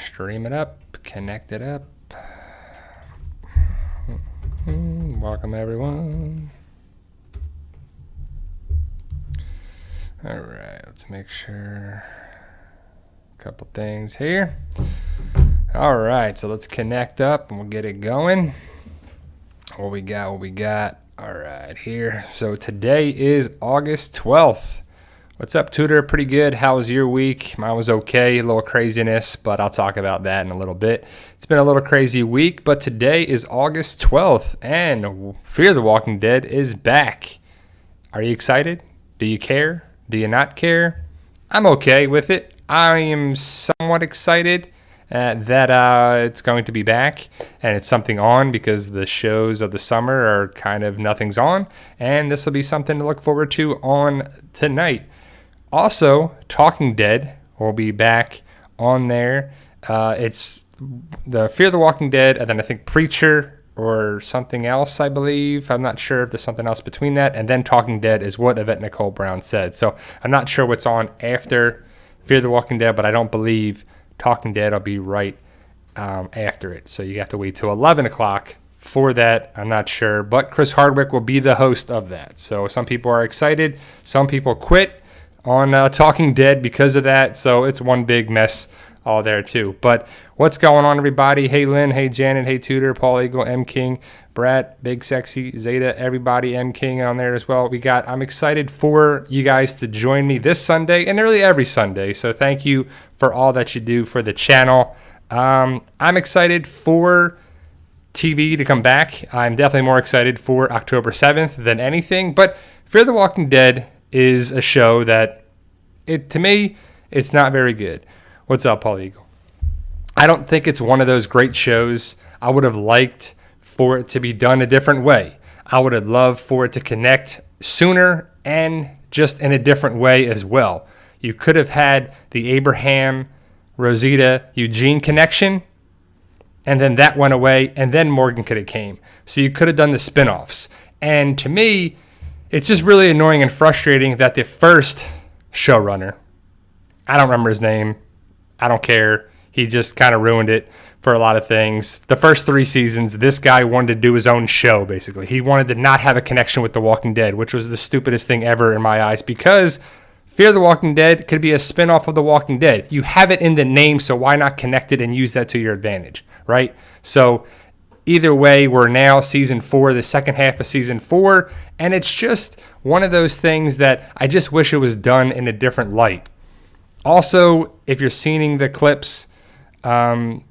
Stream it up, connect it up. Welcome everyone. All right, let's make sure. A couple things here. All right, so let's connect up and we'll get it going. What we got. All right, here. So today is August 12th. What's up, Tutor? Pretty good. How was your week? Mine was okay. A little craziness, but I'll talk about that in a little bit. It's been a little crazy week, but today is August 12th, and Fear the Walking Dead is back. Are you excited? Do you care? Do you not care? I'm okay with it. I am somewhat excited that it's going to be back, and it's something on because the shows of the summer are kind of nothing's on, and this will be something to look forward to on tonight. Also, Talking Dead will be back on there. It's the Fear the Walking Dead, and then I think Preacher or something else, I believe. I'm not sure if there's something else between that. And then Talking Dead is what Yvette Nicole Brown said. So I'm not sure what's on after Fear the Walking Dead, but I don't believe Talking Dead will be right after it. So you have to wait till 11 o'clock for that. I'm not sure. But Chris Hardwick will be the host of that. So some people are excited. Some people quit on Talking Dead because of that. So it's one big mess all there too. But what's going on, everybody? Hey, Lynn. Hey, Janet. Hey, Tudor. Paul Eagle. M. King. Brat. Big Sexy. Zeta. Everybody. M. King on there as well. I'm excited for you guys to join me this Sunday and nearly every Sunday. So thank you for all that you do for the channel. I'm excited for TV to come back. I'm definitely more excited for October 7th than anything. But Fear the Walking Dead is a show that, to me, it's not very good. What's up, Paul Eagle? I don't think it's one of those great shows. I would have liked for it to be done a different way. I would have loved for it to connect sooner and just in a different way as well. You could have had the Abraham, Rosita, Eugene connection, and then that went away, and then Morgan could have came. So you could have done the spinoffs. And to me, it's just really annoying and frustrating that the first showrunner, I don't remember his name, I don't care, he just kind of ruined it for a lot of things. The first 3 seasons, this guy wanted to do his own show, basically. He wanted to not have a connection with The Walking Dead, which was the stupidest thing ever in my eyes, because Fear the Walking Dead could be a spinoff of The Walking Dead. You have it in the name, so why not connect it and use that to your advantage, right? So either way, we're now season 4, the second half of season 4, and it's just one of those things that I just wish it was done in a different light. Also, if you're seeing the clips, I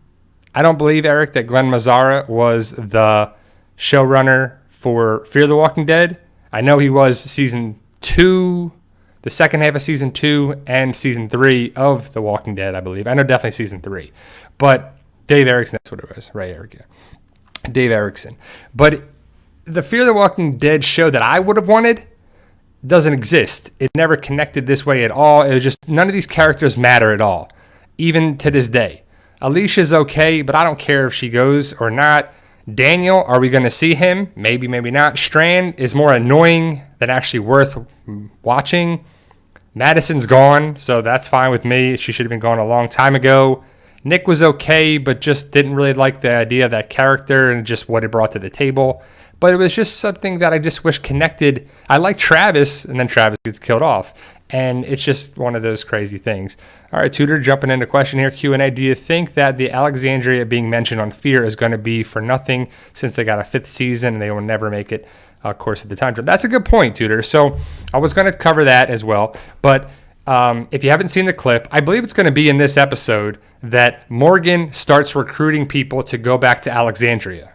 don't believe, Eric, that Glenn Mazzara was the showrunner for Fear the Walking Dead. I know he was season 2, the second half of season 2, and season 3 of The Walking Dead, I believe. I know definitely season 3. But Dave Erickson, that's what it was, right, Eric? Yeah. Dave Erickson. But the Fear the Walking Dead show that I would have wanted doesn't exist. It never connected this way at all. It was just, none of these characters matter at all, even to this day. Alicia's okay, but I don't care if she goes or not. Daniel, are we going to see him? Maybe, maybe not. Strand is more annoying than actually worth watching. Madison's gone, so that's fine with me. She should have been gone a long time ago. Nick was okay, but just didn't really like the idea of that character and just what it brought to the table. But it was just something that I just wish connected. I like Travis, and then Travis gets killed off. And it's just one of those crazy things. All right, Tudor, jumping into question here, Q&A. Do you think that the Alexandria being mentioned on Fear is going to be for nothing since they got a 5th season and they will never make it, of course, at the time? That's a good point, Tudor. So I was going to cover that as well. But if you haven't seen the clip, I believe it's going to be in this episode that Morgan starts recruiting people to go back to Alexandria.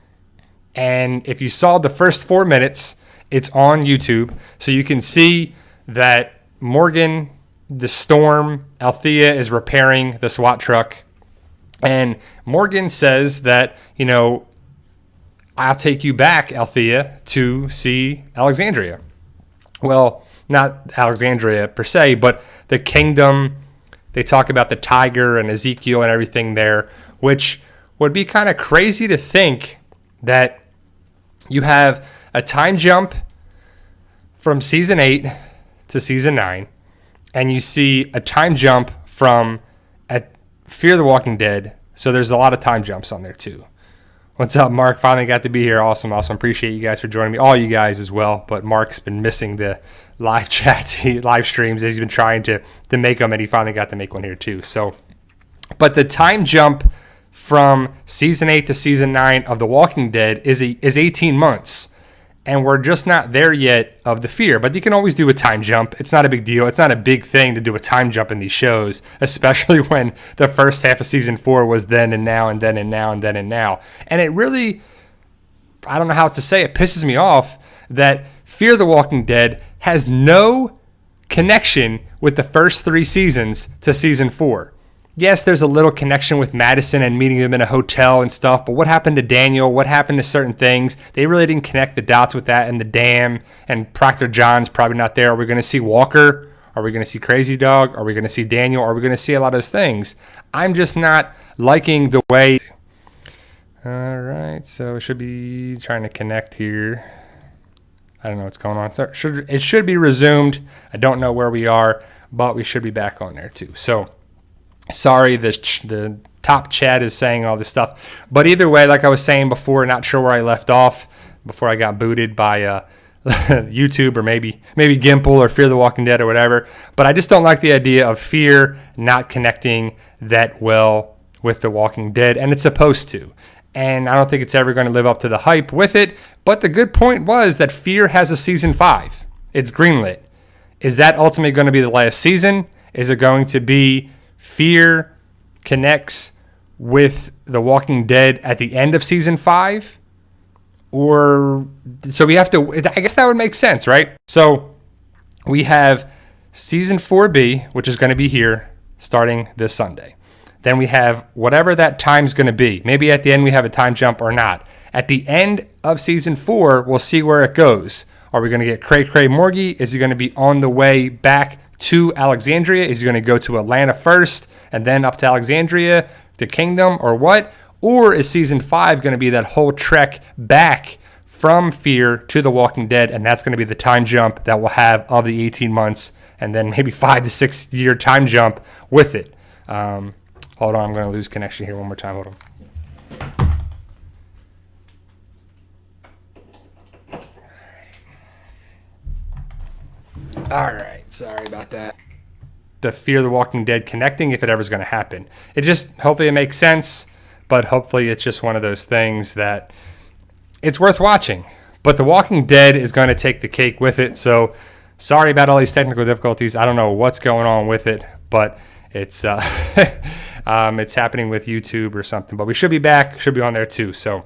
And if you saw the first 4 minutes, it's on YouTube. So you can see that Morgan, the Storm, Althea is repairing the SWAT truck. And Morgan says that, I'll take you back, Althea, to see Alexandria. Well, not Alexandria per se, but the kingdom. They talk about the tiger and Ezekiel and everything there, which would be kind of crazy to think that you have a time jump from season 8 to season 9, and you see a time jump from at Fear the Walking Dead So there's a lot of time jumps on there too. What's up, Mark? Finally got to be here. Awesome. Appreciate you guys for joining me. All you guys as well. But Mark's been missing the live chats, live streams. He's been trying to make them, and he finally got to make one here too. So, but the time jump from season 8 to season 9 of The Walking Dead is 18 months. And we're just not there yet of the fear. But you can always do a time jump. It's not a big deal. It's not a big thing to do a time jump in these shows, especially when the first half of season 4 was then and now and then and now and then and now. And it really, I don't know how else to say it, pisses me off that Fear the Walking Dead has no connection with the first 3 seasons to season 4. Yes, there's a little connection with Madison and meeting him in a hotel and stuff, but what happened to Daniel? What happened to certain things? They really didn't connect the dots with that, and the dam, and Proctor John's probably not there. Are we going to see Walker? Are we going to see Crazy Dog? Are we going to see Daniel? Are we going to see a lot of those things? I'm just not liking the way... All right, so it should be trying to connect here. I don't know what's going on. It should be resumed. I don't know where we are, but we should be back on there too. So... sorry, the top chat is saying all this stuff. But either way, like I was saying before, not sure where I left off before I got booted by YouTube or maybe Gimple or Fear the Walking Dead or whatever. But I just don't like the idea of Fear not connecting that well with The Walking Dead, and it's supposed to. And I don't think it's ever going to live up to the hype with it. But the good point was that Fear has a season 5. It's greenlit. Is that ultimately going to be the last season? Is it going to be... Fear connects with The Walking Dead at the end of season 5? Or, so we have to, I guess that would make sense, right? So we have season 4B, which is going to be here starting this Sunday. Then we have whatever that time's going to be. Maybe at the end we have a time jump or not. At the end of season 4, we'll see where it goes. Are we going to get Cray Morgie? Is he going to be on the way back to Alexandria? Is he going to go to Atlanta first and then up to Alexandria, the Kingdom, or what? Or is season 5 going to be that whole trek back from Fear to The Walking Dead, and that's going to be the time jump that we'll have of the 18 months, and then maybe 5 to 6 year time jump with it. Hold on, I'm going to lose connection here one more time. Hold on. All right, sorry about that. The Fear the Walking Dead connecting, if it ever's going to happen. It just, hopefully it makes sense, but hopefully it's just one of those things that it's worth watching. But The Walking Dead is going to take the cake with it, so sorry about all these technical difficulties. I don't know what's going on with it, but it's it's happening with YouTube or something. But we should be back, should be on there too. So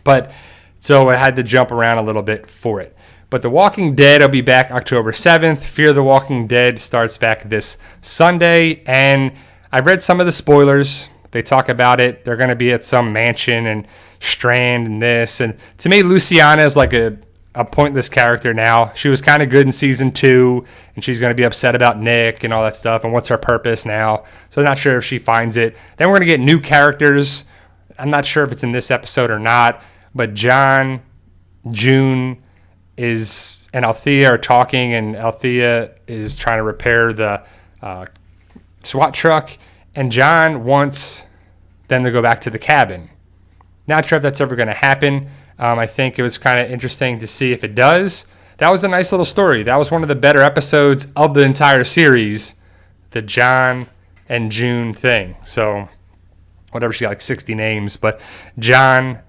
I had to jump around a little bit for it. But The Walking Dead will be back October 7th. Fear the Walking Dead starts back this Sunday. And I've read some of the spoilers. They talk about it. They're going to be at some mansion and Strand and this. And to me, Luciana is like a pointless character now. She was kind of good in season 2. And she's going to be upset about Nick and all that stuff. And what's her purpose now? So I'm not sure if she finds it. Then we're going to get new characters. I'm not sure if it's in this episode or not. But John, June... and Althea are talking, and Althea is trying to repair the SWAT truck, and John wants them to go back to the cabin. Not sure if that's ever going to happen. I think it was kind of interesting to see if it does. That was a nice little story. That was one of the better episodes of the entire series, the John and June thing. So, whatever, she got like 60 names, but John,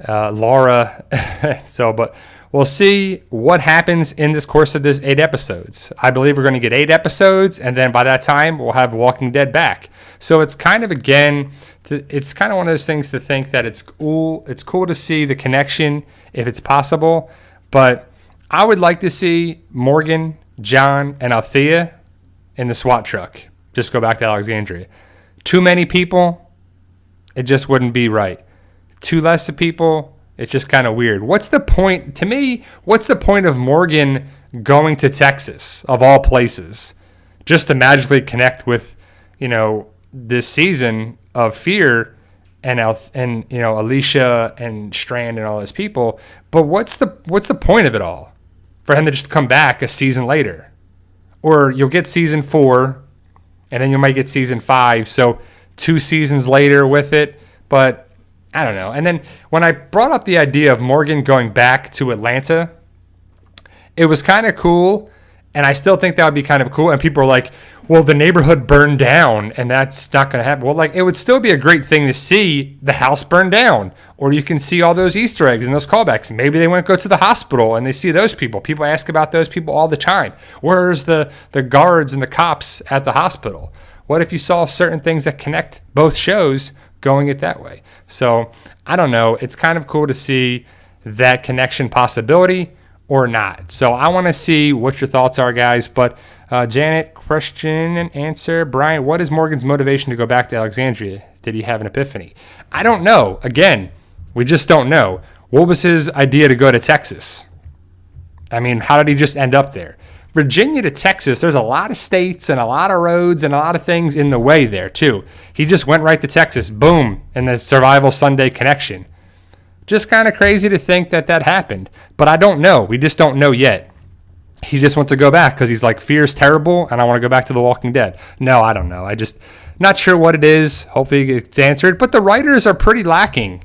Laura, but... we'll see what happens in this course of this 8 episodes. I believe we're going to get 8 episodes, and then by that time, we'll have Walking Dead back. So it's kind of, it's kind of one of those things to think that it's cool to see the connection if it's possible. But I would like to see Morgan, John, and Althea in the SWAT truck. Just go back to Alexandria. Too many people, it just wouldn't be right. Too less of people, it's just kind of weird. What's the point, to me, what's the point of Morgan going to Texas, of all places, just to magically connect with, this season of Fear and Alicia and Strand and all those people? But what's the point of it all? For him to just come back a season later? Or you'll get season 4, and then you might get season 5. So 2 seasons later with it, but I don't know. And then when I brought up the idea of Morgan going back to Atlanta, it was kind of cool, and I still think that would be kind of cool. And people are like, well, the neighborhood burned down, and that's not going to happen. Well, like, it would still be a great thing to see the house burn down, or you can see all those Easter eggs and those callbacks. Maybe they went to go to the hospital, and they see those people. People ask about those people all the time. Where's the guards and the cops at the hospital? What if you saw certain things that connect both shows going it that way? So, I don't know. It's kind of cool to see that connection possibility or not. So I want to see what your thoughts are, guys. But Janet, question and answer. Brian, what is Morgan's motivation to go back to Alexandria? Did he have an epiphany? I don't know. Again, we just don't know. What was his idea to go to Texas? I mean, how did he just end up there? Virginia to Texas, there's a lot of states and a lot of roads and a lot of things in the way there, too. He just went right to Texas. Boom. And the Survival Sunday connection. Just kind of crazy to think that happened. But I don't know. We just don't know yet. He just wants to go back because he's like, fear's terrible and I want to go back to The Walking Dead. No, I don't know. I just not sure what it is. Hopefully it's answered. But the writers are pretty lacking.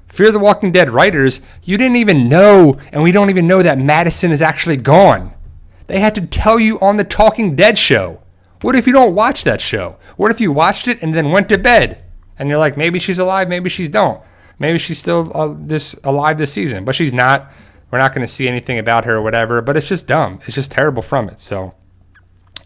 Fear the Walking Dead writers, you didn't even know, and we don't even know that Madison is actually gone. They had to tell you on the Talking Dead show. What if you don't watch that show? What if you watched it and then went to bed? And you're like, maybe she's alive, maybe she's don't. Maybe she's still alive this season, but she's not. We're not going to see anything about her or whatever, but it's just dumb. It's just terrible from it. So,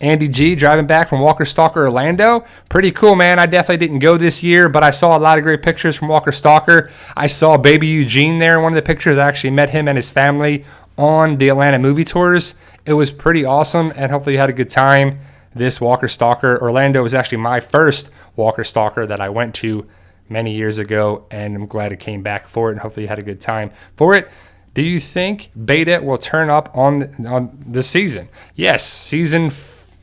Andy G, driving back from Walker Stalker, Orlando. Pretty cool, man. I definitely didn't go this year, but I saw a lot of great pictures from Walker Stalker. I saw baby Eugene there in one of the pictures. I actually met him and his family on the Atlanta movie tours. It was pretty awesome, and hopefully you had a good time. This Walker Stalker. Orlando was actually my first Walker Stalker that I went to many years ago, and I'm glad it came back for it, and hopefully you had a good time for it. Do you think Beta will turn up on this season? Yes, season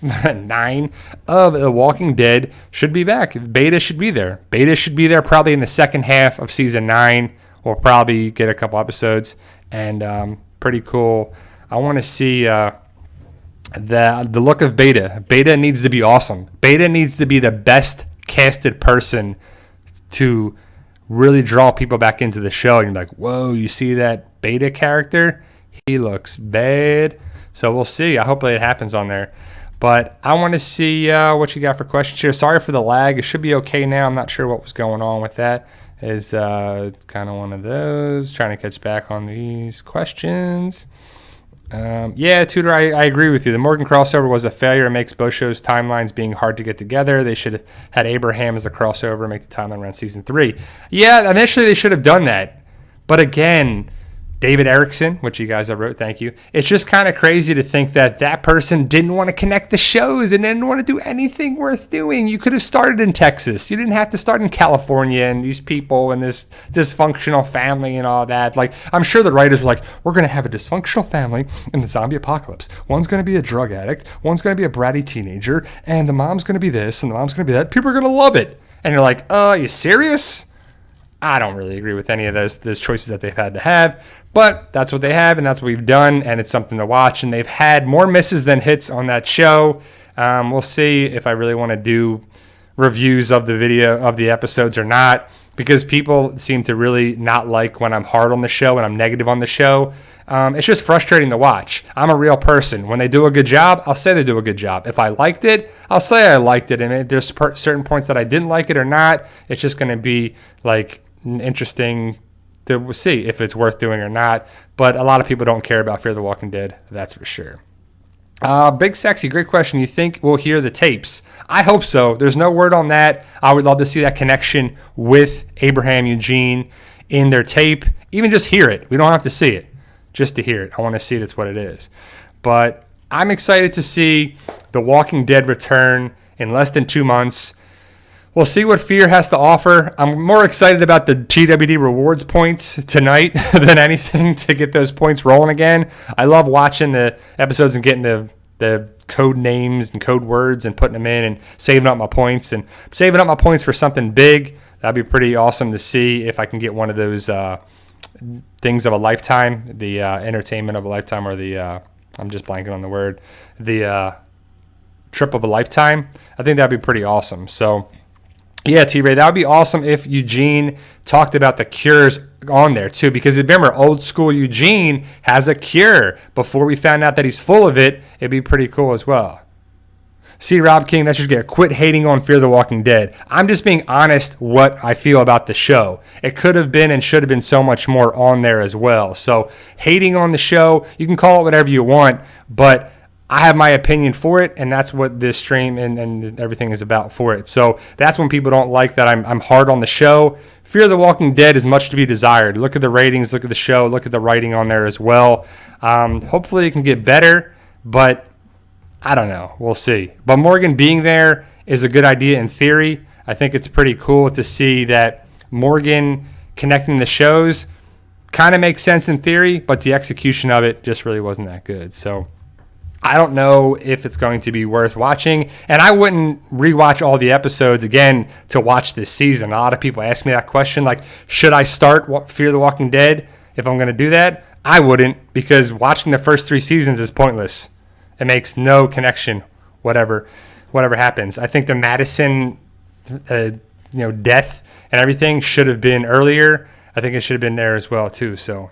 9 of The Walking Dead should be back. Beta should be there. Beta should be there probably in the second half of season 9. We'll probably get a couple episodes, and pretty cool. I want to see the look of Beta. Beta needs to be awesome. Beta needs to be the best casted person to really draw people back into the show. And you're like, whoa, you see that Beta character? He looks bad. So we'll see. I hope that it happens on there. But I want to see what you got for questions here. Sorry for the lag. It should be okay now. I'm not sure what was going on with that. It's kind of one of those. Trying to catch back on these questions. Yeah, Tudor, I agree with you. The Morgan crossover was a failure. It makes both shows' timelines being hard to get together. They should have had Abraham as a crossover, make the timeline around season 3. Yeah, initially they should have done that. But again, David Erickson, which you guys have wrote, thank you. It's just kind of crazy to think that person didn't want to connect the shows and didn't want to do anything worth doing. You could have started in Texas. You didn't have to start in California and these people and this dysfunctional family and all that. Like, I'm sure the writers were like, we're going to have a dysfunctional family in the zombie apocalypse. One's going to be a drug addict. One's going to be a bratty teenager. And the mom's going to be this and the mom's going to be that. People are going to love it. And you're like, you serious? I don't really agree with any of those choices that they've had to have. But that's what they have, and that's what we've done, and it's something to watch. And they've had more misses than hits on that show. We'll see if I really want to do reviews of the video of the episodes or not, because people seem to really not like when I'm hard on the show and I'm negative on the show. It's just frustrating to watch. I'm a real person. When they do a good job, I'll say they do a good job. If I liked it, I'll say I liked it. And if there's certain points that I didn't like it or not, it's just going to be like interesting to see if it's worth doing or not. But a lot of people don't care about Fear the Walking Dead, that's for sure. Big Sexy, great question. You think we'll hear the tapes? I hope so. There's no word on that. I would love to see that connection with Abraham Eugene in their tape. Even just hear it. We don't have to see it. Just to hear it. I want to see that's what it is. But I'm excited to see The Walking Dead return in less than 2 months. We'll see what Fear has to offer. I'm more excited about the TWD rewards points tonight than anything to get those points rolling again. I love watching the episodes and getting the code names and code words and putting them in and saving up my points. And saving up my points for something big. That'd be pretty awesome to see if I can get one of those things of a lifetime, the entertainment of a lifetime, or the, I'm just blanking on the word, the trip of a lifetime. I think that'd be pretty awesome. So Yeah, T-Ray, that would be awesome if Eugene talked about the cures on there too, because remember, old school Eugene has a cure. Before we found out that he's full of it, it'd be pretty cool as well. See, Rob King, that should get quit hating on Fear the Walking Dead. I'm just being honest what I feel about the show. It could have been and should have been so much more on there as well. So hating on the show, you can call it whatever you want, but I have my opinion for it, and that's what this stream and everything is about for it. So that's when people don't like that I'm hard on the show. Fear the Walking Dead is much to be desired. Look at the ratings, look at the show, look at the writing on there as well. Hopefully it can get better, but I don't know. We'll see. But Morgan being there is a good idea in theory. I think it's pretty cool to see that Morgan connecting the shows kind of makes sense in theory, but the execution of it just really wasn't that good. So I don't know if it's going to be worth watching, and I wouldn't rewatch all the episodes again to watch this season. A lot of people ask me that question, like, should I start Fear the Walking Dead if I'm going to do that? I wouldn't, because watching the first 3 seasons is pointless. It makes no connection, whatever happens. I think the Madison, death and everything should have been earlier. I think it should have been there as well too. So,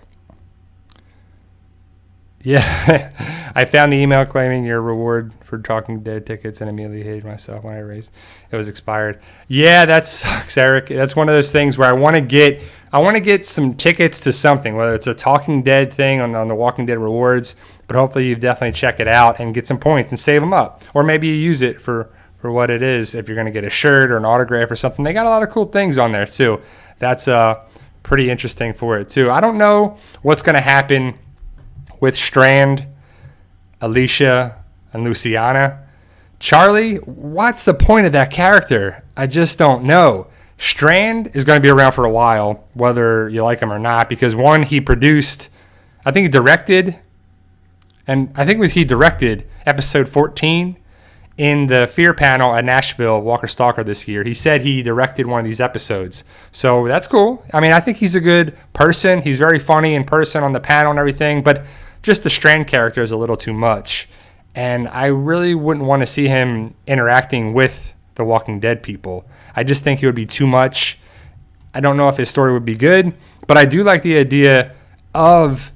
yeah, I found the email claiming your reward for Talking Dead tickets and immediately hated myself when I raised it was expired. Yeah, that sucks, Eric. That's one of those things where I want to get some tickets to something, whether it's a Talking Dead thing on the Walking Dead rewards. But hopefully you definitely check it out and get some points and save them up. Or maybe you use it for what it is. If you're going to get a shirt or an autograph or something, they got a lot of cool things on there too. That's pretty interesting for it too. I don't know what's going to happen with Strand, Alicia, and Luciana. Charlie, what's the point of that character? I just don't know. Strand is going to be around for a while, whether you like him or not, because one, he produced, I think he directed episode 14 in the Fear panel at Nashville, Walker Stalker this year. He said he directed one of these episodes. So that's cool. I mean, I think he's a good person. He's very funny in person on the panel and everything, but just the Strand character is a little too much. And I really wouldn't want to see him interacting with the Walking Dead people. I just think it would be too much. I don't know if his story would be good, but I do like the idea of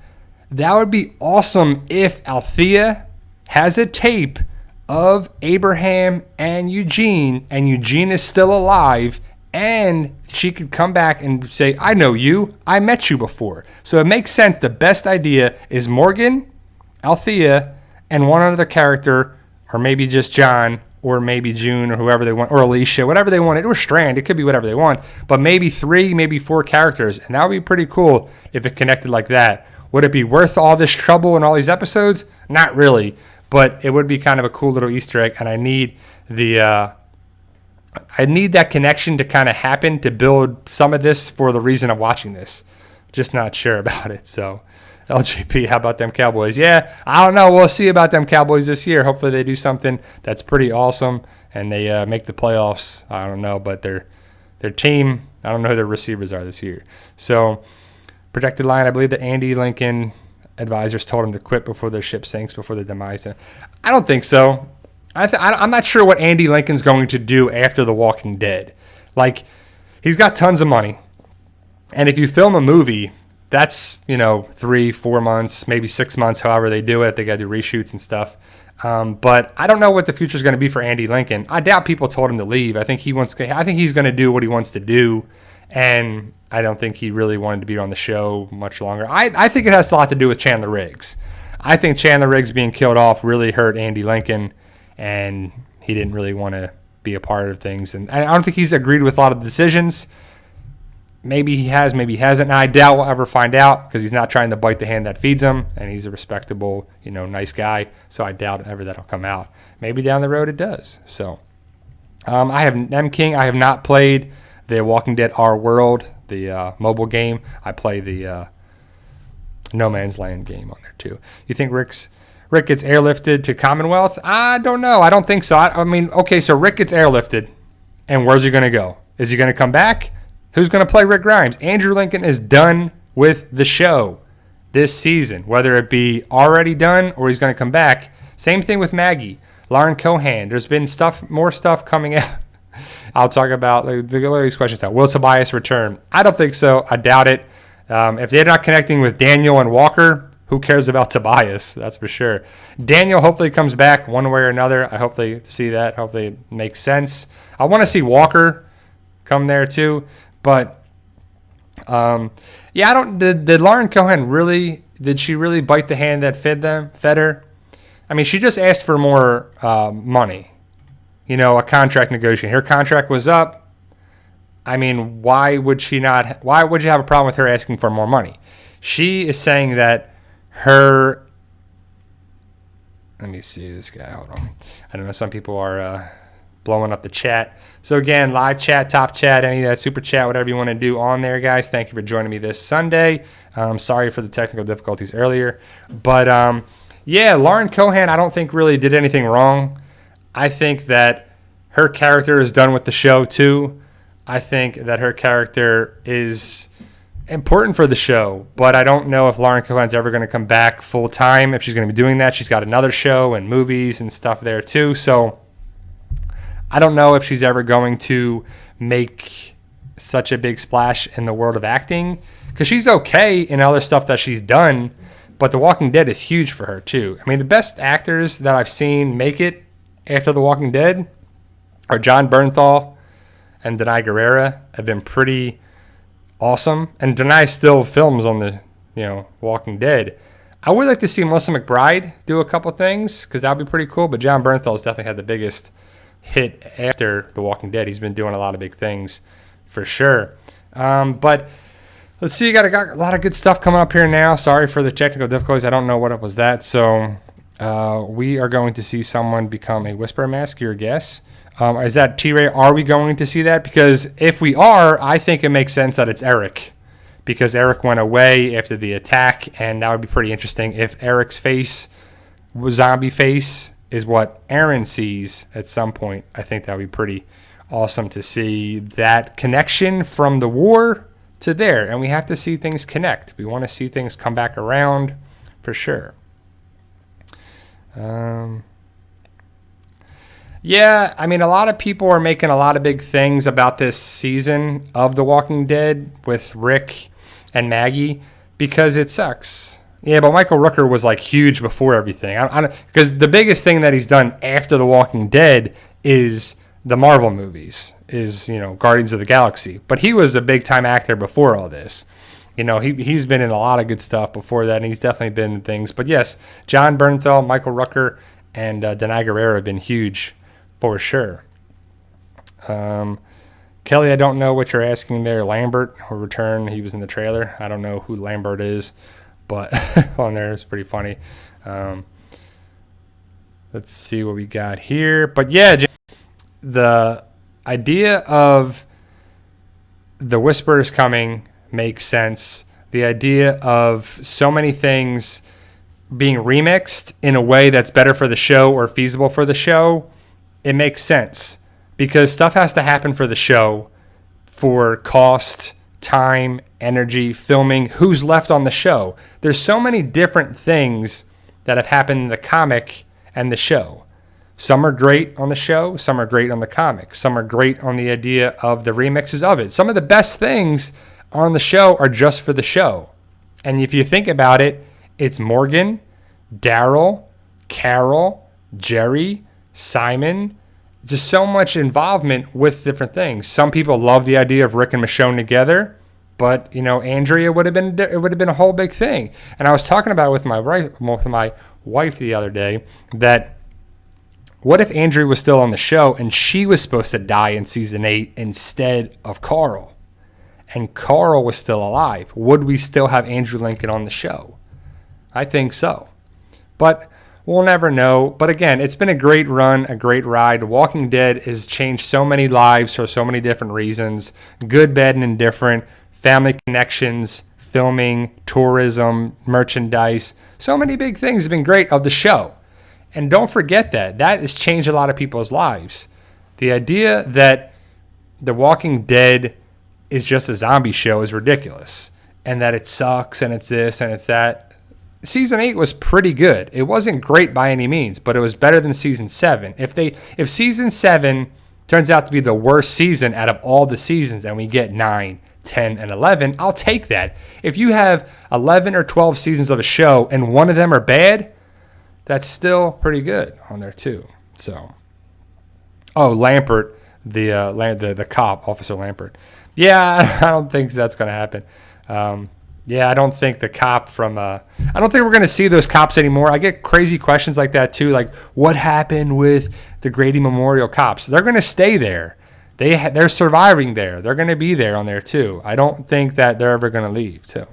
that would be awesome if Althea has a tape of Abraham and Eugene is still alive, and she could come back and say, I know you. I met you before. So it makes sense. The best idea is Morgan, Althea, and one other character, or maybe just John, or maybe June, or whoever they want, or Alicia, whatever they want, or Strand. It could be whatever they want. But maybe 3, maybe 4 characters. And that would be pretty cool if it connected like that. Would it be worth all this trouble and all these episodes? Not really, but it would be kind of a cool little Easter egg, and I need that connection to kind of happen to build some of this for the reason of watching this. Just not sure about it. So, LGP, how about them Cowboys? Yeah, I don't know. We'll see about them Cowboys this year. Hopefully they do something that's pretty awesome and they make the playoffs. I don't know, but their team, I don't know who their receivers are this year. So, projected line, I believe that Andy Lincoln advisors told him to quit before their ship sinks, before their demise. I don't think so. I'm not sure what Andy Lincoln's going to do after The Walking Dead. Like, he's got tons of money. And if you film a movie, that's, 3-4 months, maybe 6 months, however they do it. They got to do reshoots and stuff. But I don't know what the future is going to be for Andy Lincoln. I doubt people told him to leave. I think he's going to do what he wants to do. And I don't think he really wanted to be on the show much longer. I think it has a lot to do with Chandler Riggs. I think Chandler Riggs being killed off really hurt Andy Lincoln, and he didn't really want to be a part of things. And I don't think he's agreed with a lot of the decisions. Maybe he has, maybe he hasn't. And I doubt we'll ever find out because he's not trying to bite the hand that feeds him, and he's a respectable, nice guy. So I doubt ever that'll come out. Maybe down the road it does. So I have not played the Walking Dead Our World, the mobile game. I play the No Man's Land game on there too. You think Rick gets airlifted to Commonwealth? I don't know. I don't think so. I mean, okay, so Rick gets airlifted, and where's he going to go? Is he going to come back? Who's going to play Rick Grimes? Andrew Lincoln is done with the show this season, whether it be already done or he's going to come back. Same thing with Maggie, Lauren Cohan. There's been more stuff coming out. I'll talk about these questions now. Will Tobias return? I don't think so. I doubt it. If they're not connecting with Daniel and Walker, who cares about Tobias? That's for sure. Daniel hopefully comes back one way or another. I hope they see that. Hopefully it makes sense. I want to see Walker come there too. But, yeah, I don't. Did Lauren Cohan really? Did she really bite the hand that fed her? I mean, she just asked for more money. A contract negotiation. Her contract was up. I mean, why would you have a problem with her asking for more money? She is saying that let me see this guy. Hold on. I don't know. Some people are blowing up the chat. So again, live chat, top chat, any of that super chat, whatever you want to do on there, guys. Thank you for joining me this Sunday. Sorry for the technical difficulties earlier. But, yeah, Lauren Cohan, I don't think really did anything wrong. I think that her character is done with the show, too. I think that her character is important for the show, but I don't know if Lauren Cohan's ever going to come back full time, if she's going to be doing that. She's got another show and movies and stuff there, too. So I don't know if she's ever going to make such a big splash in the world of acting, because she's okay in other stuff that she's done, but The Walking Dead is huge for her, too. I mean, the best actors that I've seen make it after The Walking Dead are Jon Bernthal and Denai Guerrera. Have been pretty awesome. And Denai still films on the, Walking Dead. I would like to see Melissa McBride do a couple things, because that would be pretty cool. But Jon Bernthal has definitely had the biggest hit after The Walking Dead. He's been doing a lot of big things for sure. But let's see. Got a lot of good stuff coming up here now. Sorry for the technical difficulties. I don't know what it was that. So we are going to see someone become a Whisper Mask, your guess. Is that T-Ray? Are we going to see that? Because if we are, I think it makes sense that it's Eric. Because Eric went away after the attack, and that would be pretty interesting. If Eric's face, zombie face, is what Aaron sees at some point, I think that would be pretty awesome to see that connection from the war to there. And we have to see things connect. We want to see things come back around for sure. Yeah, I mean, a lot of people are making a lot of big things about this season of The Walking Dead with Rick and Maggie because it sucks. Yeah, but Michael Rooker was like huge before everything. Because the biggest thing that he's done after The Walking Dead is the Marvel movies, is, Guardians of the Galaxy. But he was a big time actor before all this. He's been in a lot of good stuff before that, and he's definitely been in things. But yes, Jon Bernthal, Michael Rooker, and Denai Guerrera have been huge for sure. Kelly, I don't know what you're asking there. Lambert will return. He was in the trailer. I don't know who Lambert is, but on there it's pretty funny. Let's see what we got here. But yeah, the idea of the Whispers coming makes sense. The idea of so many things being remixed in a way that's better for the show or feasible for the show, it makes sense. Because stuff has to happen for the show for cost, time, energy, filming, who's left on the show. There's so many different things that have happened in the comic and the show. Some are great on the show, some are great on the comic, some are great on the idea of the remixes of it. Some of the best things on the show are just for the show. And if you think about it, it's Morgan, Daryl, Carol, Jerry, Simon, just so much involvement with different things. Some people love the idea of Rick and Michonne together, but Andrea would have been a whole big thing. And I was talking about it with my wife the other day, that what if Andrea was still on the show and she was supposed to die in season 8 instead of Carl, and Carl was still alive? Would we still have Andrew Lincoln on the show? I think so, but we'll never know. But again, it's been a great run, a great ride. Walking Dead has changed so many lives for so many different reasons. Good, bad, and indifferent. Family connections, filming, tourism, merchandise. So many big things have been great of the show. And don't forget that has changed a lot of people's lives. The idea that The Walking Dead is just a zombie show is ridiculous. And that it sucks and it's this and it's that. Season 8 was pretty good. It wasn't great by any means, but it was better than season 7. If season 7 turns out to be the worst season out of all the seasons, and we get 9, 10, and 11, I'll take that. If you have 11 or 12 seasons of a show and one of them are bad, that's still pretty good on there too. So, Lampert, the cop, Officer Lampert. Yeah, I don't think that's going to happen. I don't think the cop from I don't think we're going to see those cops anymore. I get crazy questions like that too, like what happened with the Grady Memorial cops? They're going to stay there. They're surviving there. They're going to be there on there too. I don't think that they're ever going to leave too.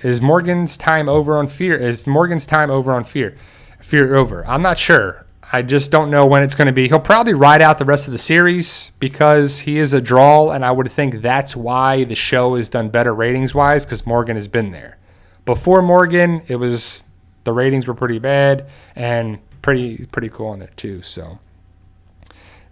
Is Morgan's time over on Fear? Is Morgan's time over on Fear? Fear over? I'm not sure. I just don't know when it's going to be. He'll probably ride out the rest of the series because he is a draw, and I would think that's why the show has done better ratings-wise, because Morgan has been there. Before Morgan, the ratings were pretty bad and pretty cool on there too. So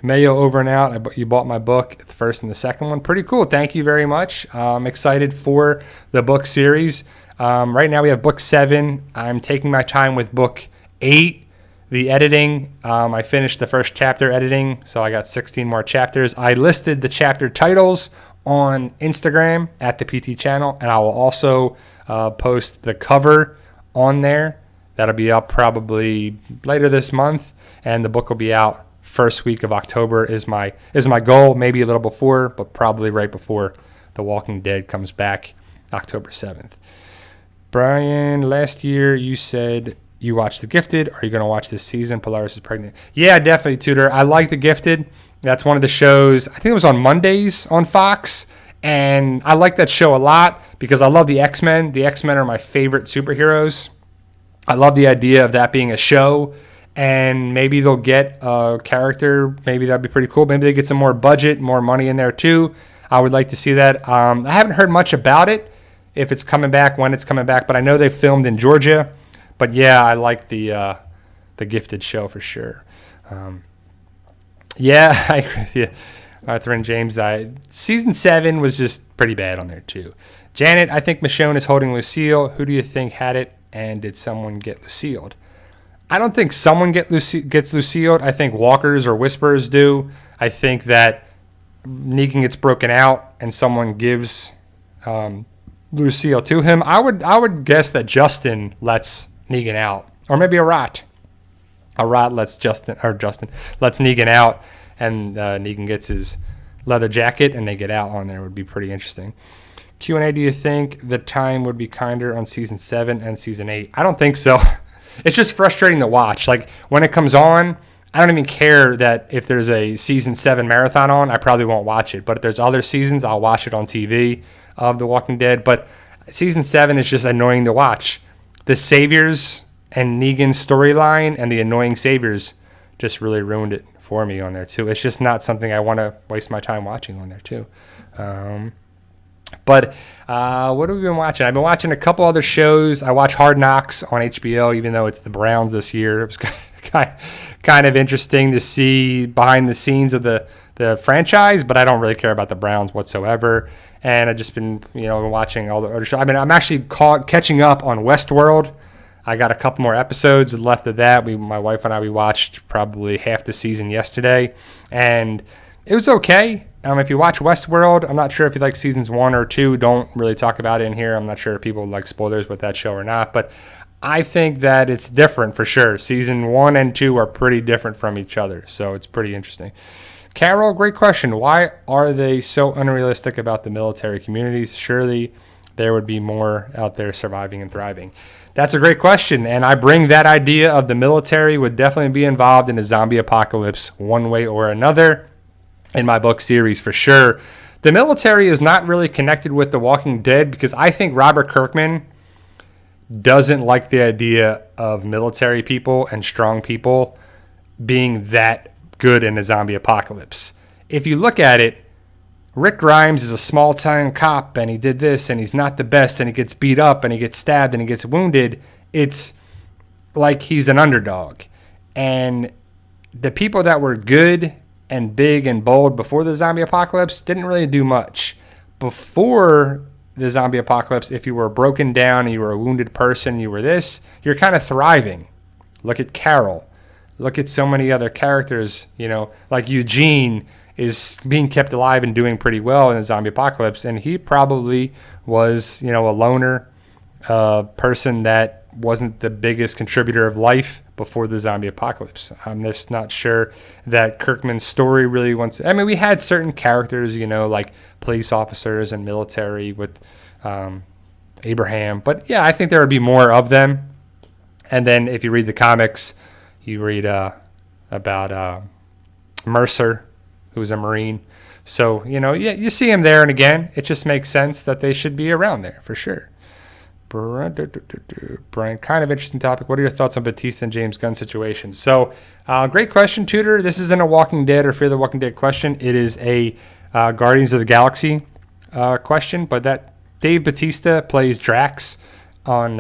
Mayo over and out. You bought my book, the first and the second one. Pretty cool. Thank you very much. I'm excited for the book series. Right now we have book 7. I'm taking my time with book 8. The editing, I finished the first chapter editing, so I got 16 more chapters. I listed the chapter titles on Instagram at the PT channel, and I will also post the cover on there. That'll be up probably later this month, and the book will be out first week of October is my goal, maybe a little before, but probably right before The Walking Dead comes back October 7th. Brian, last year you said you watched The Gifted. Are you going to watch this season? Polaris is pregnant. Yeah, definitely, Tudor. I like The Gifted. That's one of the shows. I think it was on Mondays on Fox. And I like that show a lot because I love the X-Men. The X-Men are my favorite superheroes. I love the idea of that being a show. And maybe they'll get a character. Maybe that'd be pretty cool. Maybe they get some more budget, more money in there too. I would like to see that. I haven't heard much about it, if it's coming back, when it's coming back. But I know they filmed in Georgia. But yeah, I like the Gifted show for sure. Yeah, I agree with you. Arthur and James, season 7 was just pretty bad on there too. Janet, I think Michonne is holding Lucille. Who do you think had it, and did someone get Lucille'd? I don't think someone gets Lucille'd. I think walkers or whisperers do. I think that Negan gets broken out and someone gives Lucille to him. I would guess that Justin lets Negan out, or maybe a rat lets Justin lets Negan out, and Negan gets his leather jacket and they get out on there. Would be pretty interesting. Q&A, do you think the time would be kinder on season 7 and season 8? I don't think so. It's just frustrating to watch. Like when it comes on, I don't even care that if there's a season 7 marathon on, I probably won't watch it. But if there's other seasons, I'll watch it on TV of The Walking Dead. But season 7 is just annoying to watch. The Saviors and Negan's storyline and the annoying Saviors just really ruined it for me on there too. It's just not something I want to waste my time watching on there too. But what have we been watching? I've been watching a couple other shows. I watch Hard Knocks on HBO, even though it's the Browns this year. It was kind of interesting to see behind the scenes of the franchise, but I don't really care about the Browns whatsoever. And I've just been, watching all the other shows. I mean, I'm actually catching up on Westworld. I got a couple more episodes left of that. My wife and I, we watched probably half the season yesterday, and it was okay. If you watch Westworld, I'm not sure if you like seasons 1 or 2. Don't really talk about it in here. I'm not sure if people like spoilers with that show or not, but I think that it's different for sure. Season 1 and 2 are pretty different from each other, so it's pretty interesting. Carol, great question. Why are they so unrealistic about the military communities? Surely there would be more out there surviving and thriving. That's a great question, and I bring that idea of the military would definitely be involved in a zombie apocalypse one way or another in my book series for sure. The military is not really connected with The Walking Dead because I think Robert Kirkman doesn't like the idea of military people and strong people being that good in a zombie apocalypse. If you look at it, Rick Grimes is a small-time cop, and he did this, and he's not the best, and he gets beat up, and he gets stabbed, and he gets wounded. It's like he's an underdog. And the people that were good and big and bold before the zombie apocalypse didn't really do much. Before the zombie apocalypse, if you were broken down and you were a wounded person, you were this, you're kind of thriving. Look at Carol. Look at so many other characters, like Eugene is being kept alive and doing pretty well in the zombie apocalypse. And he probably was, a loner person that wasn't the biggest contributor of life before the zombie apocalypse. I'm just not sure that Kirkman's story really wants. I mean, we had certain characters, like police officers and military with Abraham. But yeah, I think there would be more of them. And then if you read the comics, you read about Mercer, who's a Marine. So, you see him there and again. It just makes sense that they should be around there for sure. Brian, kind of interesting topic. What are your thoughts on Batista and James Gunn situation? So, great question, Tudor. This isn't a Walking Dead or Fear the Walking Dead question. It is a Guardians of the Galaxy question. But that Dave Batista plays Drax on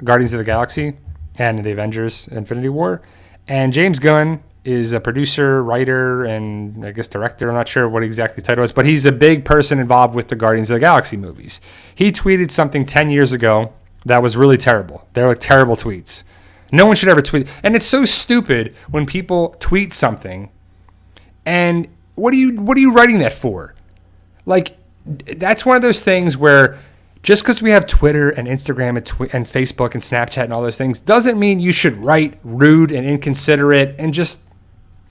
Guardians of the Galaxy and the Avengers Infinity War. And James Gunn is a producer, writer, and I guess director. I'm not sure what exactly the title is, but he's a big person involved with the Guardians of the Galaxy movies. He tweeted something 10 years ago that was really terrible. They were like terrible tweets. No one should ever tweet. And it's so stupid when people tweet something. And what are you writing that for? Like, that's one of those things where just because we have Twitter and Instagram and Facebook and Snapchat and all those things doesn't mean you should write rude and inconsiderate and just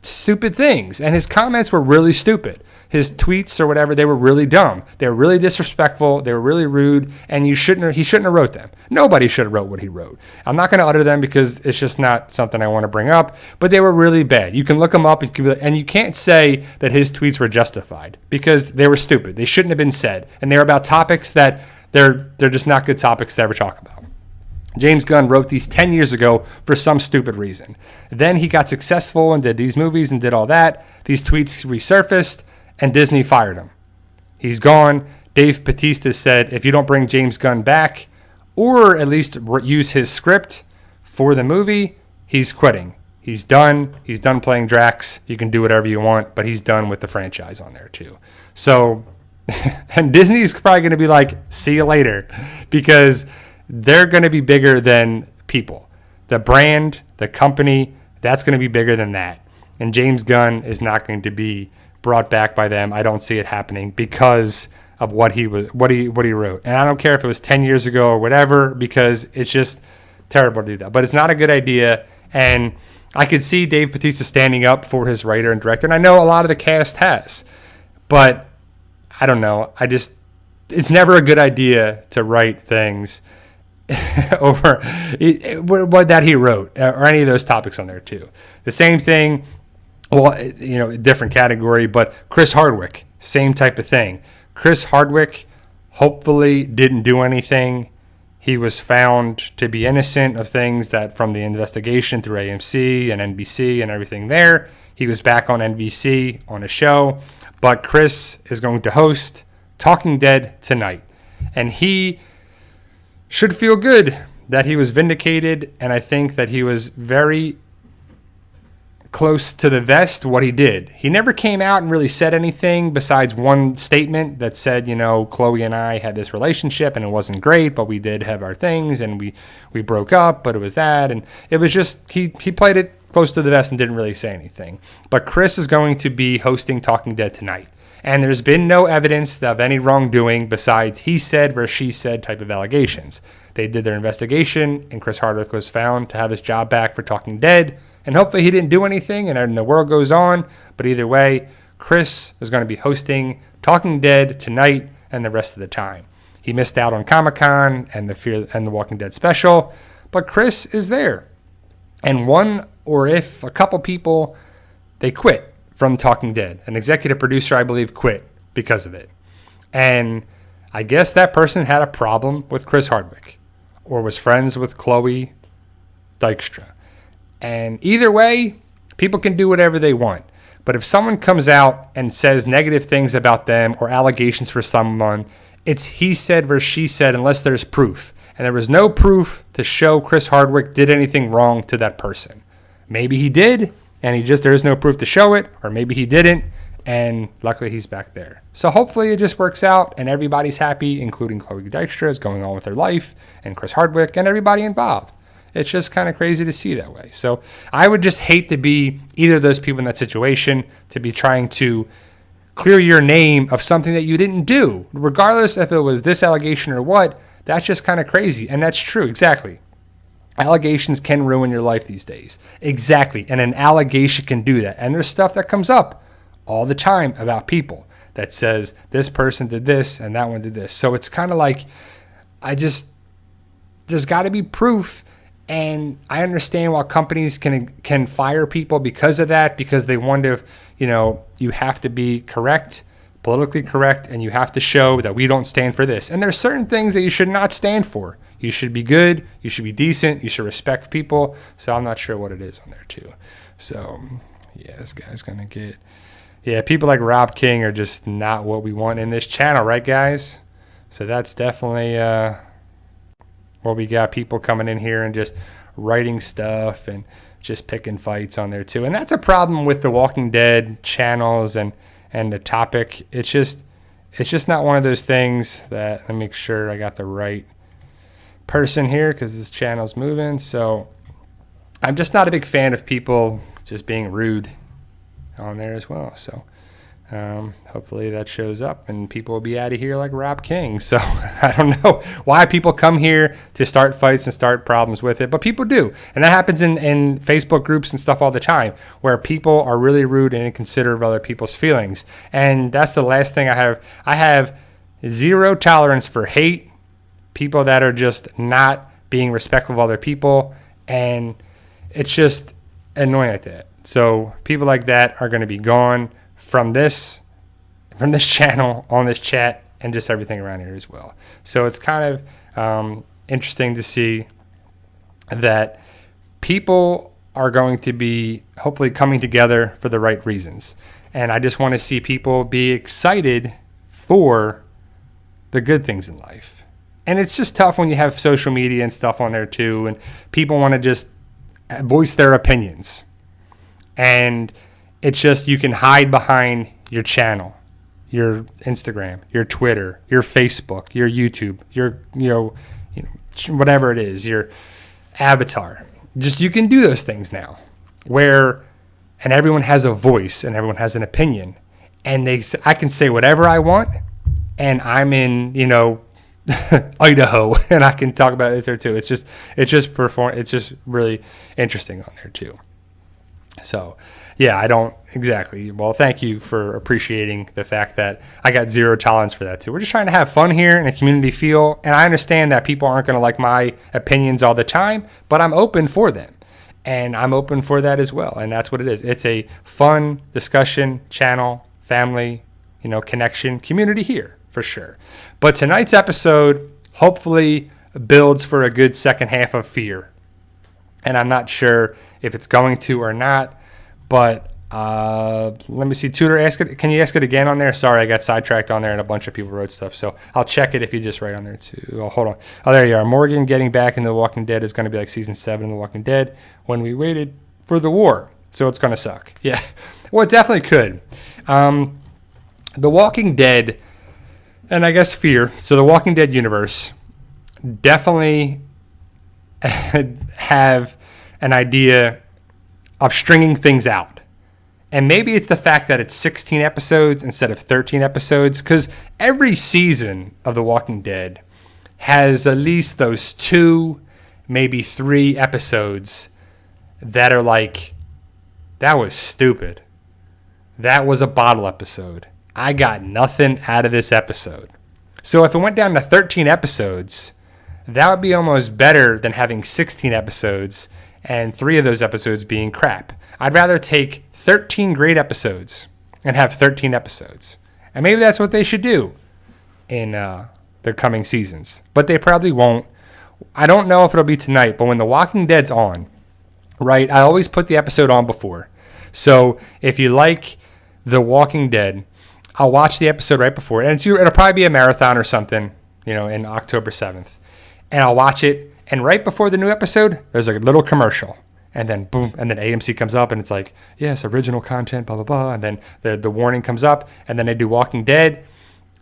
stupid things. And his comments were really stupid. His tweets or whatever, they were really dumb. They were really disrespectful. They were really rude. And he shouldn't have wrote them. Nobody should have wrote what he wrote. I'm not going to utter them because it's just not something I want to bring up. But they were really bad. You can look them up. And you can't say that his tweets were justified because they were stupid. They shouldn't have been said. And they were about topics that they're just not good topics to ever talk about. James Gunn wrote these 10 years ago for some stupid reason. Then he got successful and did these movies and did all that. These tweets resurfaced and Disney fired him. He's gone. Dave Bautista said, if you don't bring James Gunn back or at least use his script for the movie, he's quitting. He's done. He's done playing Drax. You can do whatever you want, but he's done with the franchise on there too. So, and Disney's probably going to be like, see you later, because they're going to be bigger than people. The brand, the company, that's going to be bigger than that. And James Gunn is not going to be brought back by them. I don't see it happening because of what he wrote. And I don't care if it was 10 years ago or whatever, because it's just terrible to do that. But it's not a good idea. And I could see Dave Bautista standing up for his writer and director. And I know a lot of the cast has. But I don't know. It's never a good idea to write things over what that he wrote or any of those topics on there too. The same thing, well, different category, but Chris Hardwick, same type of thing. Chris Hardwick hopefully didn't do anything. He was found to be innocent of things that from the investigation through AMC and NBC and everything there. He was back on NBC on a show, but Chris is going to host Talking Dead tonight. And he should feel good that he was vindicated, and I think that he was very close to the vest what he did. He never came out and really said anything besides one statement that said, Chloe and I had this relationship and it wasn't great, but we did have our things and we broke up, but it was that. And it was just, he played it close to the vest and didn't really say anything. But Chris is going to be hosting Talking Dead tonight. And there's been no evidence of any wrongdoing besides he said versus she said type of allegations. They did their investigation, and Chris Hardwick was found to have his job back for Talking Dead. And hopefully he didn't do anything, and the world goes on. But either way, Chris is going to be hosting Talking Dead tonight and the rest of the time. He missed out on Comic-Con and the Walking Dead special, but Chris is there. And a couple people, they quit from Talking Dead. An executive producer, I believe, quit because of it. And I guess that person had a problem with Chris Hardwick or was friends with Chloe Dykstra. And either way, people can do whatever they want. But if someone comes out and says negative things about them or allegations for someone, it's he said versus she said unless there's proof. And there was no proof to show Chris Hardwick did anything wrong to that person. Maybe he did, and there's no proof to show it, or maybe he didn't, and luckily he's back there. So hopefully it just works out, and everybody's happy, including Chloe Dykstra is going on with her life, and Chris Hardwick, and everybody involved. it's just kind of crazy to see that way. So I would just hate to be either of those people in that situation, to be trying to clear your name of something that you didn't do, regardless if it was this allegation or what. That's just kind of crazy. And that's true. Exactly. Allegations can ruin your life these days. Exactly. And an allegation can do that. And there's stuff that comes up all the time about people that says this person did this and that one did this. So it's kind of like, there's got to be proof. And I understand why companies can fire people because of that, because they wonder if, you have to be correct, politically correct, and you have to show that we don't stand for this. And there's certain things that you should not stand for. You should be good. You should be decent. You should respect people. So I'm not sure what it is on there too. So yeah, this guy's going to get, people like Rob King are just not what we want in this channel, right guys? So that's definitely what we got, people coming in here and just writing stuff and just picking fights on there too. And that's a problem with the Walking Dead channels and the topic. It's just not one of those things that, let me make sure I got the right person here because this channel's moving. So I'm just not a big fan of people just being rude on there as well. So hopefully that shows up and people will be out of here like Rob King. So I don't know why people come here to start fights and start problems with it, but people do. And that happens in Facebook groups and stuff all the time where people are really rude and inconsiderate of other people's feelings. And that's the last thing I have. I have zero tolerance for hate, people that are just not being respectful of other people. And it's just annoying like that. So people like that are going to be gone from this channel, on this chat, and just everything around here as well. So it's kind of interesting to see that people are going to be hopefully coming together for the right reasons. And I just want to see people be excited for the good things in life. And it's just tough when you have social media and stuff on there too, and people want to just voice their opinions. And it's just, you can hide behind your channel, your Instagram, your Twitter, your Facebook, your YouTube, your, whatever it is, your avatar. Just, you can do those things now and everyone has a voice and everyone has an opinion, and I can say whatever I want, and I'm in, Idaho, and I can talk about it there too. It's just really interesting on there too. So, yeah, I don't exactly. Well, thank you for appreciating the fact that I got zero tolerance for that too. We're just trying to have fun here and a community feel. And I understand that people aren't going to like my opinions all the time, but I'm open for them. And I'm open for that as well. And that's what it is. It's a fun discussion channel, family, connection, community here for sure. But tonight's episode hopefully builds for a good second half of Fear. And I'm not sure if it's going to or not, but let me see. Tudor, ask it. Can you ask it again on there? Sorry, I got sidetracked on there and a bunch of people wrote stuff. So I'll check it if you just write on there too. Oh, hold on. Oh, there you are. Morgan getting back into The Walking Dead is going to be like season 7 of The Walking Dead when we waited for the war. So it's going to suck. Yeah. Well, it definitely could. The Walking Dead, and I guess Fear. So the Walking Dead universe definitely have an idea of stringing things out. And maybe it's the fact that it's 16 episodes instead of 13 episodes, because every season of The Walking Dead has at least those 2, maybe 3 episodes that are like, that was stupid. That was a bottle episode. I got nothing out of this episode. So if it went down to 13 episodes, that would be almost better than having 16 episodes and 3 of those episodes being crap. I'd rather take 13 great episodes and have 13 episodes. And maybe that's what they should do in the coming seasons. But they probably won't. I don't know if it'll be tonight, but when The Walking Dead's on, right, I always put the episode on before. So if you like The Walking Dead, I'll watch the episode right before. And it'll probably be a marathon or something, in October 7th. And I'll watch it. And right before the new episode, there's a little commercial. And then boom, and then AMC comes up and it's like, yes, original content, blah, blah, blah. And then the warning comes up, and then they do Walking Dead,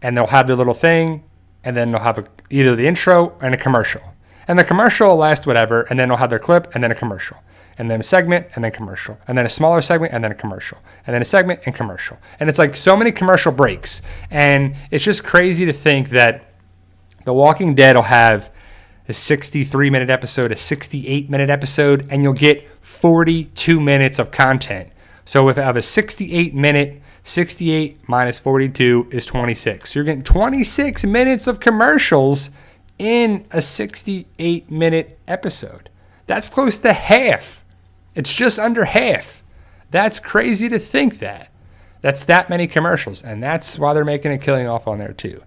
and they'll have their little thing, and then they'll have either the intro and a commercial. And the commercial will last whatever, and then they'll have their clip, and then a commercial, and then a segment, and then commercial, and then a smaller segment, and then a commercial, and then a segment and commercial. And it's like so many commercial breaks. And it's just crazy to think that The Walking Dead will have a 63-minute episode, a 68-minute episode, and you'll get 42 minutes of content. So if I have a 68-minute, 68 minus 42 is 26. So you're getting 26 minutes of commercials in a 68-minute episode. That's close to half. It's just under half. That's crazy to think that. That's that many commercials, and that's why they're making a killing off on there too.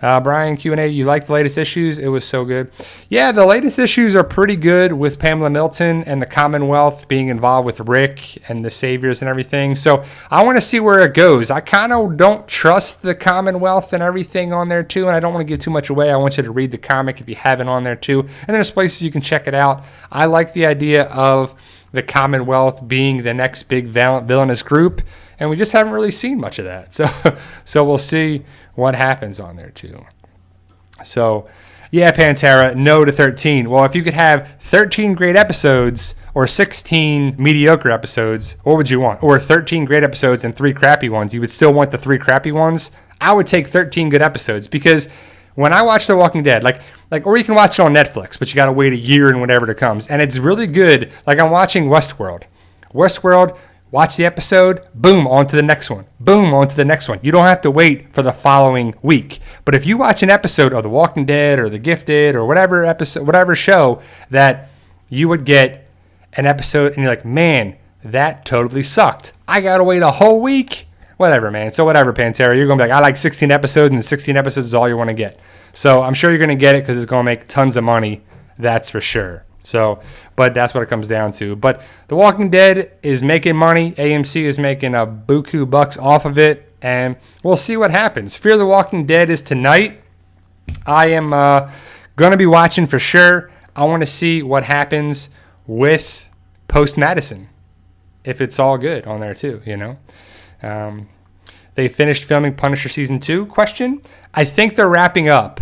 Brian, Q&A, you like the latest issues? It was so good. Yeah, the latest issues are pretty good with Pamela Milton and the Commonwealth being involved with Rick and the Saviors and everything. So I want to see where it goes. I kind of don't trust the Commonwealth and everything on there too, and I don't want to give too much away. I want you to read the comic if you haven't on there too. And there's places you can check it out. I like the idea of the Commonwealth being the next big villainous group, and we just haven't really seen much of that. So we'll see what happens on there too. So yeah, Pantera, no to 13. Well, if you could have 13 great episodes or 16 mediocre episodes, what would you want? Or 13 great episodes and 3 crappy ones, you would still want the 3 crappy ones? I would take 13 good episodes, because when I watch The Walking Dead, like, or you can watch it on Netflix, but you got to wait a year and whatever it comes, and it's really good. Like I'm watching Westworld. Watch the episode, boom, on to the next one. Boom, on to the next one. You don't have to wait for the following week. But if you watch an episode of The Walking Dead or The Gifted or whatever show, that you would get an episode and you're like, man, that totally sucked. I got to wait a whole week. Whatever, man. So whatever, Pantera. You're going to be like, I like 16 episodes, and 16 episodes is all you want to get. So I'm sure you're going to get it because it's going to make tons of money. That's for sure. So, but that's what it comes down to. But The Walking Dead is making money. AMC is making a buku bucks off of it, and we'll see what happens. Fear the Walking Dead is tonight. I am going to be watching for sure. I want to see what happens with Post Madison, if it's all good on there too, you know. They finished filming Punisher Season 2? Question. I think they're wrapping up.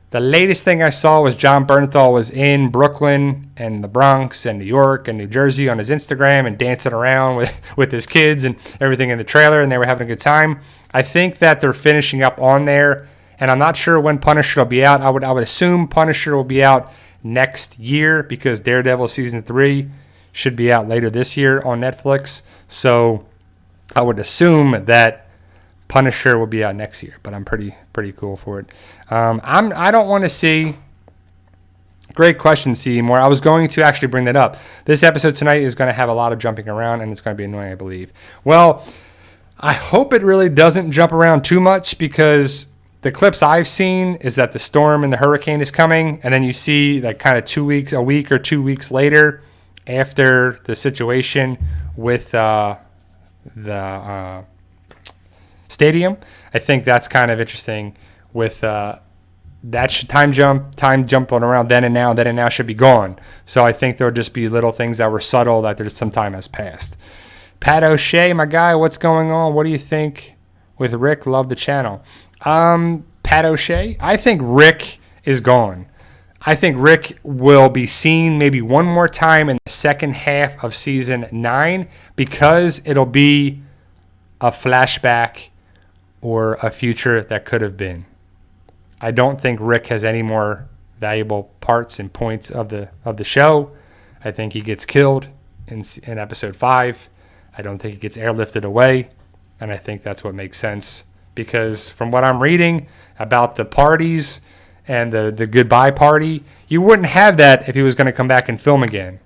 The latest thing I saw was John Bernthal was in Brooklyn and the Bronx and New York and New Jersey on his Instagram and dancing around with his kids and everything in the trailer, and they were having a good time. I think that they're finishing up on there, and I'm not sure when Punisher will be out. I would assume Punisher will be out next year, because Daredevil Season 3 should be out later this year on Netflix. So I would assume that Punisher will be out next year, but I'm pretty cool for it. I don't want to see. Great question, Seymour. I was going to actually bring that up. This episode tonight is going to have a lot of jumping around, and it's going to be annoying, I believe. Well, I hope it really doesn't jump around too much, because the clips I've seen is that the storm and the hurricane is coming, and then you see like kind of a week or 2 weeks later, after the situation with the stadium. I think that's kind of interesting with that time jumping around then and now should be gone. So I think there'll just be little things that were subtle that there's some time has passed. Pat O'Shea, my guy, what's going on? What do you think with Rick? Love the channel. Pat O'Shea, I think Rick is gone. I think Rick will be seen maybe one more time in the second half of season 9, because it'll be a flashback or a future that could have been. I don't think Rick has any more valuable parts and points of the show. I think he gets killed in episode 5. I don't think he gets airlifted away, and I think that's what makes sense, because from what I'm reading about the parties and the goodbye party, you wouldn't have that if he was going to come back and film again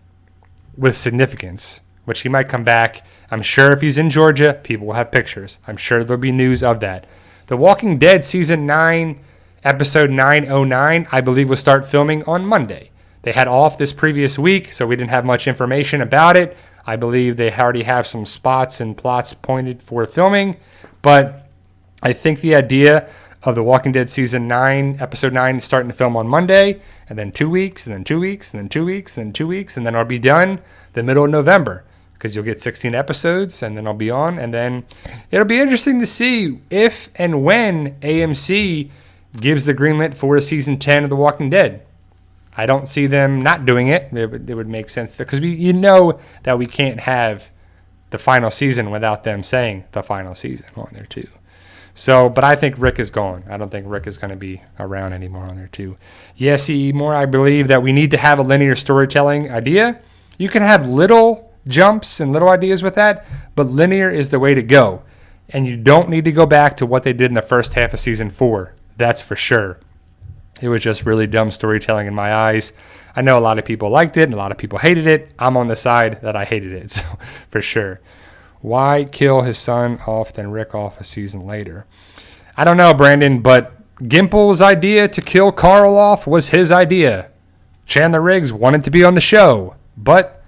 with significance, which he might come back. I'm sure if he's in Georgia, people will have pictures. I'm sure there'll be news of that. The Walking Dead Season 9, Episode 909, I believe, will start filming on Monday. They had off this previous week, so we didn't have much information about it. I believe they already have some spots and plots pointed for filming, but I think the idea of The Walking Dead Season 9, Episode 9, is starting to film on Monday, and then 2 weeks, and then 2 weeks, and then 2 weeks, and then 2 weeks, and then I'll be done the middle of November, because you'll get 16 episodes, and then I'll be on, and then it'll be interesting to see if and when AMC gives the green light for Season 10 of The Walking Dead. I don't see them not doing it. It would make sense because you know that we can't have the final season without them saying the final season on there too. So, but I think Rick is gone. I don't think Rick is going to be around anymore on there too. Yes, more. I believe that we need to have a linear storytelling idea. You can have little jumps and little ideas with that, but linear is the way to go. And you don't need to go back to what they did in the first half of season 4. That's for sure. It was just really dumb storytelling in my eyes. I know a lot of people liked it and a lot of people hated it. I'm on the side that I hated it, so for sure. Why kill his son off, then Rick off a season later? I don't know, Brandon, but Gimple's idea to kill Carl off was his idea. Chandler Riggs wanted to be on the show, but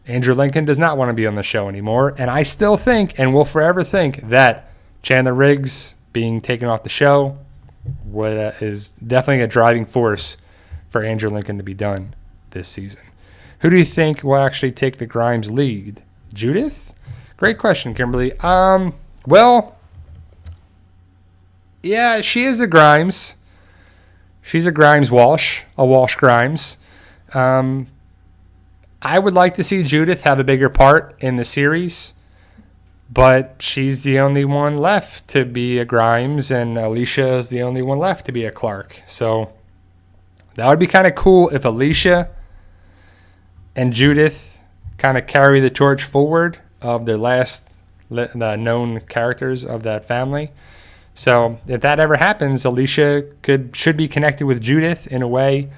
Andrew Lincoln does not want to be on the show anymore. And I still think, and will forever think, that Chandler Riggs being taken off the show is definitely a driving force for Andrew Lincoln to be done this season. Who do you think will actually take the Grimes lead? Judith? Great question, Kimberly. Well, yeah, she is a Grimes. She's a Grimes Walsh, a Walsh Grimes. I would like to see Judith have a bigger part in the series, but she's the only one left to be a Grimes, and Alicia is the only one left to be a Clark. So that would be kind of cool if Alicia and Judith kind of carry the torch forward of their last known characters of that family. So if that ever happens, Alicia should be connected with Judith in a way,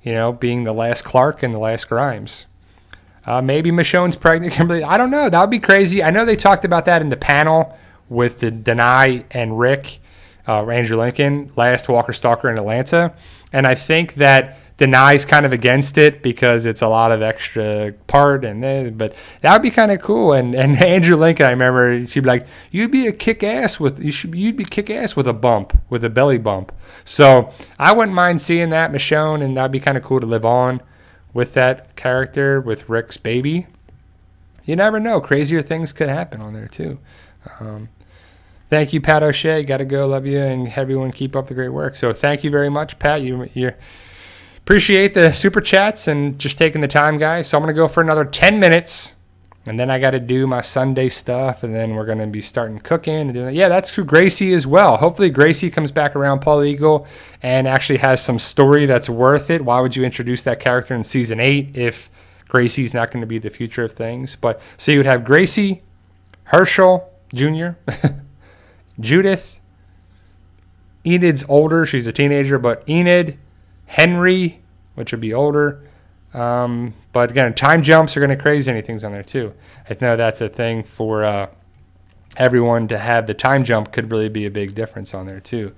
being the last Clark and the last Grimes. Maybe Michonne's pregnant, Kimberly. I don't know. That would be crazy. I know they talked about that in the panel with the Denai and Rick, Andrew Lincoln, last Walker Stalker in Atlanta. And I think that Denai's kind of against it because it's a lot of extra part, but that would be kind of cool. And Andrew Lincoln, I remember she'd be like, "You'd be kick-ass with a belly bump." So I wouldn't mind seeing that, Michonne, and that'd be kind of cool to live on with that character, with Rick's baby. You never know. Crazier things could happen on there, too. Thank you, Pat O'Shea. Got to go. Love you. And everyone keep up the great work. So thank you very much, Pat. You appreciate the super chats and just taking the time, guys. So I'm going to go for another 10 minutes. And then I got to do my Sunday stuff. And then we're going to be starting cooking and doing that. Yeah, that's true. Gracie as well. Hopefully Gracie comes back around Paul Eagle and actually has some story that's worth it. Why would you introduce that character in season 8 if Gracie's not going to be the future of things? But so you would have Gracie, Herschel Jr., Judith, Enid's older. She's a teenager, but Enid, Henry, which would be older. But again, time jumps are going to crazy anything's on there too. I know that's a thing for everyone to have. The time jump could really be a big difference on there too.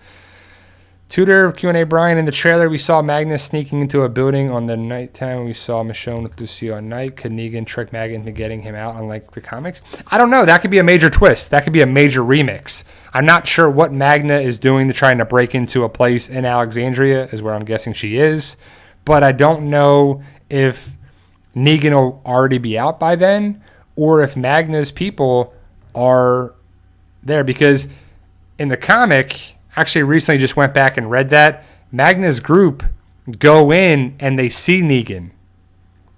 Tudor Q&A Brian, in the trailer we saw Magnus sneaking into a building on the nighttime. We saw Michonne with Lucille at night. Could Negan trick Magnus into getting him out unlike the comics? I don't know. That could be a major twist. That could be a major remix. I'm not sure what Magna is doing to trying to break into a place in Alexandria is where I'm guessing she is. But I don't know if Negan will already be out by then or if Magna's people are there. Because in the comic, actually recently just went back and read that, Magna's group go in and they see Negan.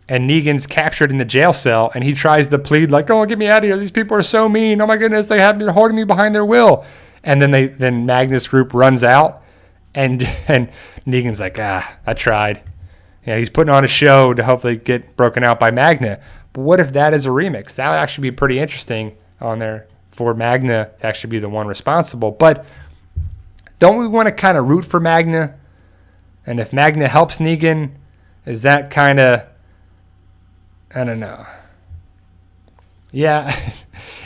And Negan's captured in the jail cell and he tries to plead like, "Oh, get me out of here. These people are so mean. Oh my goodness, they have me holding me behind their will." And then Magna's group runs out and Negan's like, I tried. Yeah, he's putting on a show to hopefully get broken out by Magna. But what if that is a remix? That would actually be pretty interesting on there for Magna to actually be the one responsible. But don't we want to kind of root for Magna? And if Magna helps Negan, is that kind of, I don't know. Yeah,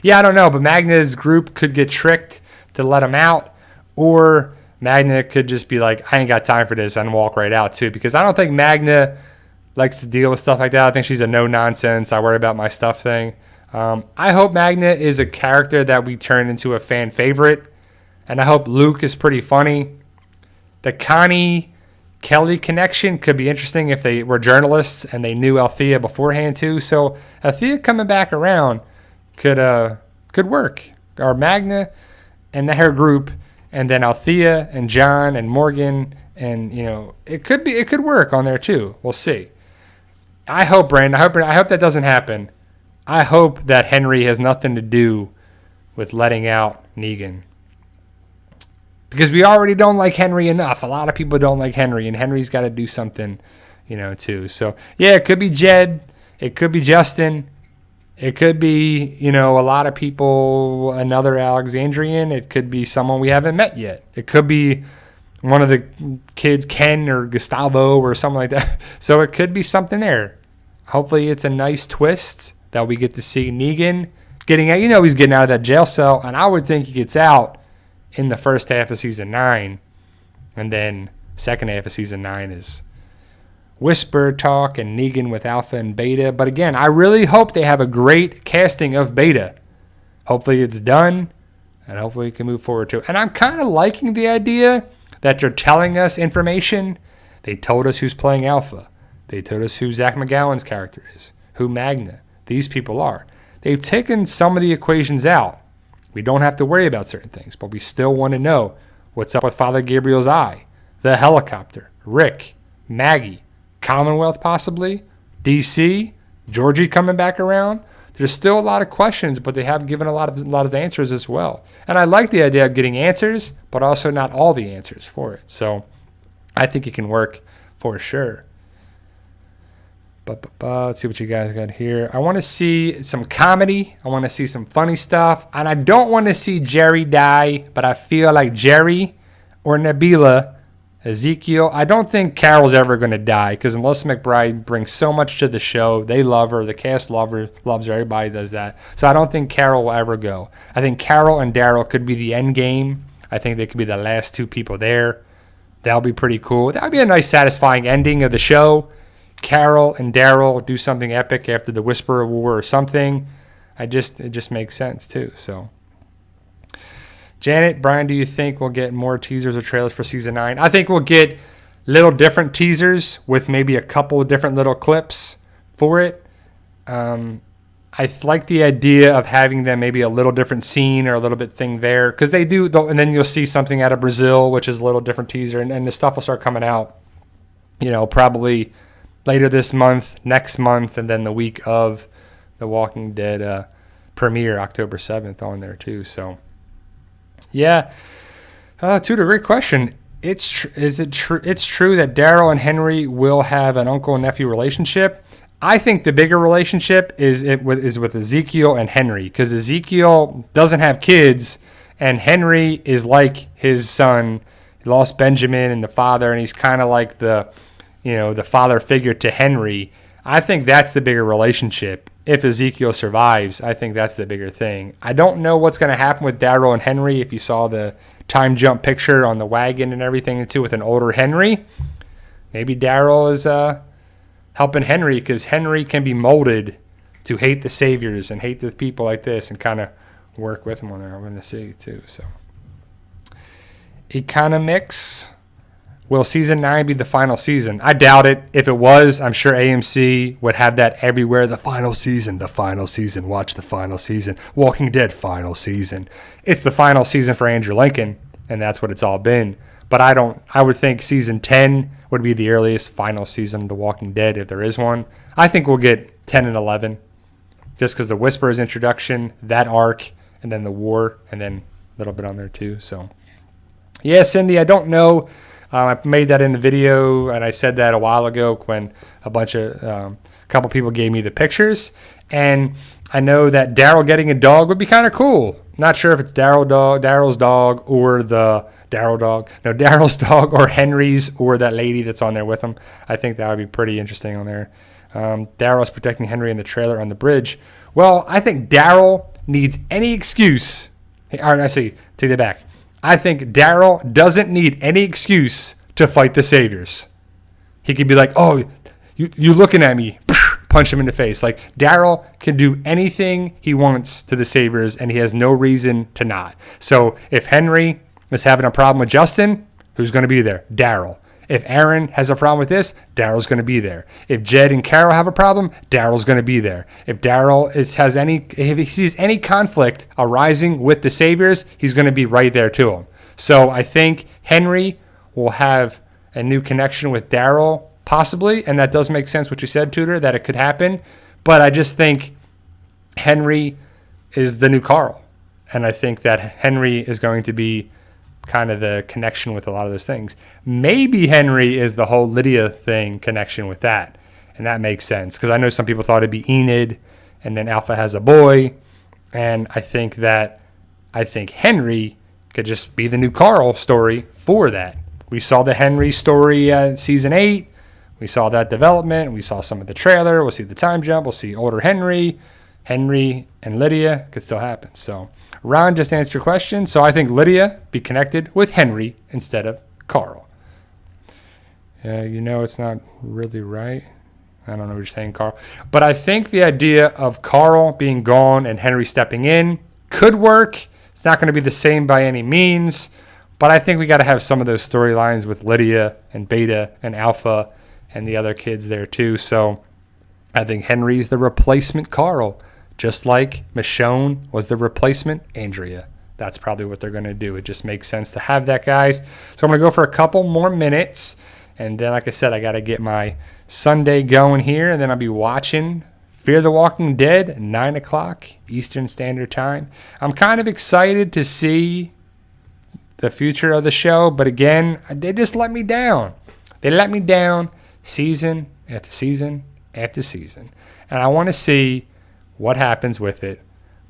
I don't know. But Magna's group could get tricked to let him out, or Magna could just be like, "I ain't got time for this," and walk right out too. Because I don't think Magna likes to deal with stuff like that. I think she's a no-nonsense, I worry about my stuff thing. I hope Magna is a character that we turn into a fan favorite. And I hope Luke is pretty funny. The Connie Kelly connection could be interesting if they were journalists and they knew Althea beforehand too. So Althea coming back around could work. Or Magna and her group, and then Althea and John and Morgan And, it could work on there too. We'll see. I hope, Brandon, I hope that doesn't happen. I hope that Henry has nothing to do with letting out Negan. Because we already don't like Henry enough. A lot of people don't like Henry, and Henry's got to do something, too. So, yeah, it could be Jed. It could be Justin. It could be, a lot of people, another Alexandrian. It could be someone we haven't met yet. It could be one of the kids, Ken or Gustavo or something like that. So it could be something there. Hopefully it's a nice twist that we get to see Negan getting out. He's getting out of that jail cell, and I would think he gets out in the first half of season 9, and then second half of season 9 is Whisper talk and Negan with Alpha and Beta. But again, I really hope they have a great casting of Beta. Hopefully it's done, and hopefully we can move forward to it. And I'm kind of liking the idea that they're telling us information. They told us who's playing Alpha. They told us who Zach McGowan's character is, who Magna, these people are. They've taken some of the equations out. We don't have to worry about certain things, but we still want to know what's up with Father Gabriel's eye, the helicopter, Rick, Maggie, Commonwealth possibly, DC, Georgie coming back around. There's still a lot of questions, but they have given a lot of answers as well. And I like the idea of getting answers, but also not all the answers for it. So I think it can work for sure. But let's see what you guys got here. I want to see some comedy. I want to see some funny stuff. And I don't want to see Jerry die, but I feel like Jerry or Nabila, Ezekiel, I don't think Carol's ever going to die because Melissa McBride brings so much to the show. They love her. The cast loves her. Everybody does that. So I don't think Carol will ever go. I think Carol and Daryl could be the end game. I think they could be the last two people there. That'll be pretty cool. That would be a nice, satisfying ending of the show. Carol and Daryl do something epic after the Whisperer War or something. It just makes sense too. So, Janet, Brian, do you think we'll get more teasers or trailers for season 9? I think we'll get little different teasers with maybe a couple of different little clips for it. I like the idea of having them maybe a little different scene or a little bit thing there because they do, and then you'll see something out of Brazil, which is a little different teaser, and the stuff will start coming out, probably later this month, next month, and then the week of the Walking Dead premiere, October 7th, on there too. So, yeah. Tudor, great question. It's true that Daryl and Henry will have an uncle and nephew relationship. I think the bigger relationship is with Ezekiel and Henry because Ezekiel doesn't have kids, and Henry is like his son. He lost Benjamin and the father, and he's kind of like the father figure to Henry. I think that's the bigger relationship. If Ezekiel survives, I think that's the bigger thing. I don't know what's going to happen with Daryl and Henry. If you saw the time jump picture on the wagon and everything too with an older Henry, maybe Daryl is helping Henry because Henry can be molded to hate the saviors and hate the people like this and kind of work with them on there. I'm going to see too. So, Economics. Will season 9 be the final season? I doubt it. If it was, I'm sure AMC would have that everywhere. The final season, watch the final season. Walking Dead, final season. It's the final season for Andrew Lincoln, and that's what it's all been. But I would think season 10 would be the earliest final season of The Walking Dead, if there is one. I think we'll get 10 and 11, just because the Whisperer's introduction, that arc, and then the war, and then a little bit on there too. So, yeah, Cindy, I don't know. I made that in the video, and I said that a while ago when a couple people gave me the pictures. And I know that Daryl getting a dog would be kind of cool. Not sure if it's Daryl's dog or the Daryl's dog or Henry's or that lady that's on there with him. I think that would be pretty interesting on there. Daryl's protecting Henry in the trailer on the bridge. Well, I think Daryl needs any excuse. All right, take that back. I think Daryl doesn't need any excuse to fight the saviors. He could be like, oh, you looking at me, punch him in the face. Like, Daryl can do anything he wants to the saviors, and he has no reason to not. So if Henry is having a problem with Justin, who's going to be there? Daryl. If Aaron has a problem with this, Daryl's going to be there. If Jed and Carol have a problem, Daryl's going to be there. If Daryl if he sees any conflict arising with the saviors, he's going to be right there to him. So I think Henry will have a new connection with Daryl, possibly. And that does make sense what you said, Tudor, that it could happen. But I just think Henry is the new Carl. And I think that Henry is going to be kind of the connection with a lot of those things. Maybe Henry is the whole Lydia thing connection with that. And that makes sense. Because I know some people thought it'd be Enid and then Alpha has a boy. And I think Henry could just be the new Carl story for that. We saw the Henry story at season 8. We saw that development. We saw some of the trailer. We'll see the time jump. We'll see older Henry and Lydia could still happen. So Ron just answered your question. So I think Lydia be connected with Henry instead of Carl. It's not really right. I don't know what you're saying, Carl. But I think the idea of Carl being gone and Henry stepping in could work. It's not going to be the same by any means. But I think we got to have some of those storylines with Lydia and Beta and Alpha and the other kids there too. So I think Henry's the replacement Carl, just like Michonne was the replacement Andrea. That's probably what they're going to do. It just makes sense to have that, guys. So I'm going to go for a couple more minutes. And then, like I said, I got to get my Sunday going here. And then I'll be watching Fear the Walking Dead at 9 o'clock Eastern Standard Time. I'm kind of excited to see the future of the show. But again, they just let me down. They let me down season after season after season. And I want to see what happens with it.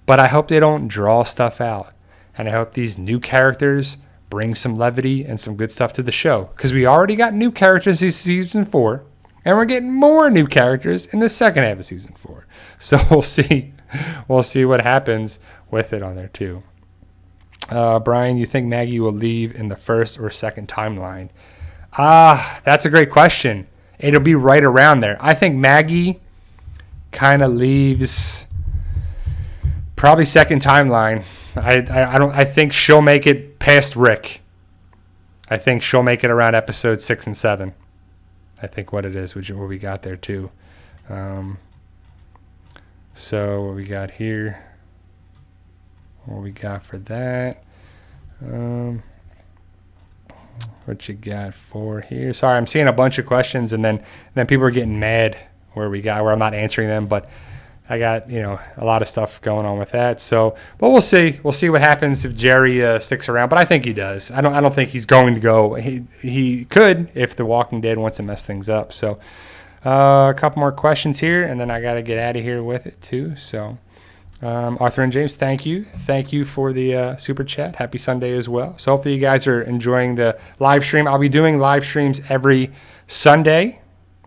But I hope they don't draw stuff out. And I hope these new characters bring some levity and some good stuff to the show. Because we already got new characters in season 4. And we're getting more new characters in the second half of season 4. So we'll see. We'll see what happens with it on there too. Brian, you think Maggie will leave in the first or second timeline? That's a great question. It'll be right around there. I think Maggie kind of leaves probably second timeline. I think she'll make it past Rick. I think she'll make it around episode 6 and 7. I think what it is, what we got there too. So what we got here, what we got for that. What you got for here? Sorry, I'm seeing a bunch of questions, and then people are getting mad where I'm not answering them, but I got a lot of stuff going on with that. So, but we'll see. We'll see what happens if Jerry sticks around. But I think he does. I don't think he's going to go. He could if The Walking Dead wants to mess things up. So, a couple more questions here, and then I got to get out of here with it too. So, Arthur and James, thank you for the super chat. Happy Sunday as well. So hopefully you guys are enjoying the live stream. I'll be doing live streams every Sunday.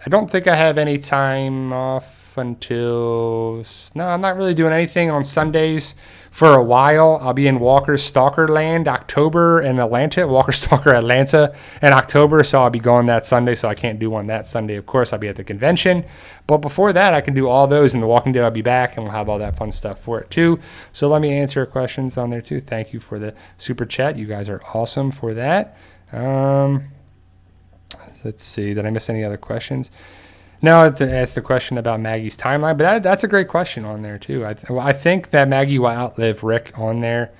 I don't think I have any time off until... No, I'm not really doing anything on Sundays for a while. I'll be in Walker's Stalker Land, October, in Atlanta. Walker Stalker Atlanta in October, so I'll be going that Sunday, so I can't do one that Sunday. Of course, I'll be at the convention. But before that, I can do all those. In The Walking Dead, I'll be back, and we'll have all that fun stuff for it, too. So let me answer your questions on there, too. Thank you for the super chat. You guys are awesome for that. Let's see. Did I miss any other questions? No, to ask the question about Maggie's timeline, but that's a great question on there too. I think that Maggie will outlive Rick on there.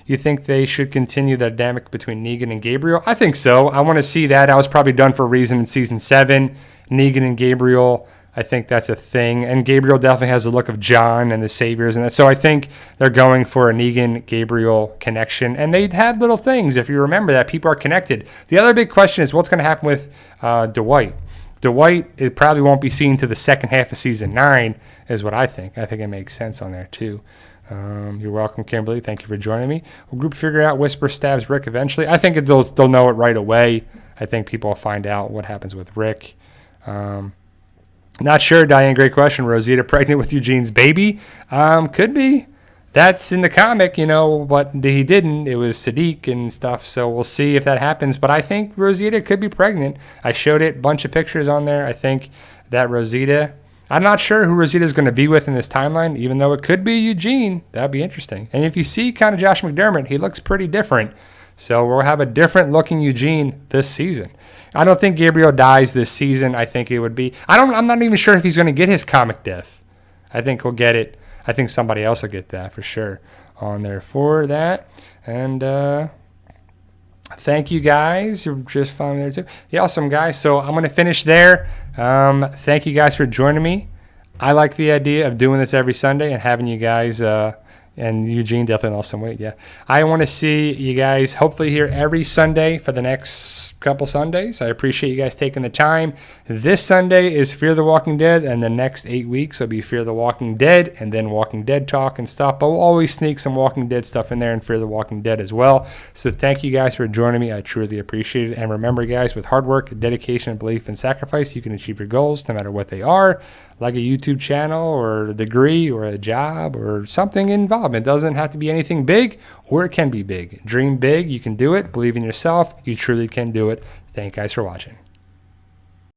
You think they should continue the dynamic between Negan and Gabriel? I think so. I want to see that. That was probably done for a reason in season 7. Negan and Gabriel, I think that's a thing. And Gabriel definitely has the look of John and the Saviors and that. So I think they're going for a Negan-Gabriel connection. And they have little things, if you remember that. People are connected. The other big question is what's going to happen with Dwight. Dwight, it probably won't be seen to the second half of season 9, is what I think. I think it makes sense on there, too. You're welcome, Kimberly. Thank you for joining me. Will group figure out Whisper stabs Rick eventually? I think they'll know it right away. I think people will find out what happens with Rick. Not sure, Diane. Great question. Rosita pregnant with Eugene's baby? Could be. That's in the comic, but he didn't. It was Sadiq and stuff, so we'll see if that happens. But I think Rosita could be pregnant. I showed it, a bunch of pictures on there. I think that Rosita... I'm not sure who Rosita's going to be with in this timeline, even though it could be Eugene. That would be interesting. And if you see kind of Josh McDermott, he looks pretty different. So we'll have a different-looking Eugene this season. I don't think Gabriel dies this season. I think it would be... I'm not even sure if he's going to get his comic death. I think he'll get it. I think somebody else will get that for sure on there for that. And Thank you guys. You're just following there too. Yeah, awesome guys. So I'm gonna finish there. Thank you guys for joining me. I like the idea of doing this every Sunday and having you guys and Eugene definitely lost some weight. Yeah, I want to see you guys hopefully here every Sunday for the next couple Sundays. I appreciate you guys taking the time. This Sunday is Fear the Walking Dead, and the next 8 weeks will be Fear the Walking Dead and then Walking Dead talk and stuff. But we'll always sneak some Walking Dead stuff in there and Fear the Walking Dead as well. So thank you guys for joining me. I truly appreciate it. And remember, guys, with hard work, dedication, belief, and sacrifice, you can achieve your goals no matter what they are. Like a YouTube channel or a degree or a job or something involved. It doesn't have to be anything big, or it can be big. Dream big, you can do it. Believe in yourself, you truly can do it. Thank you guys for watching.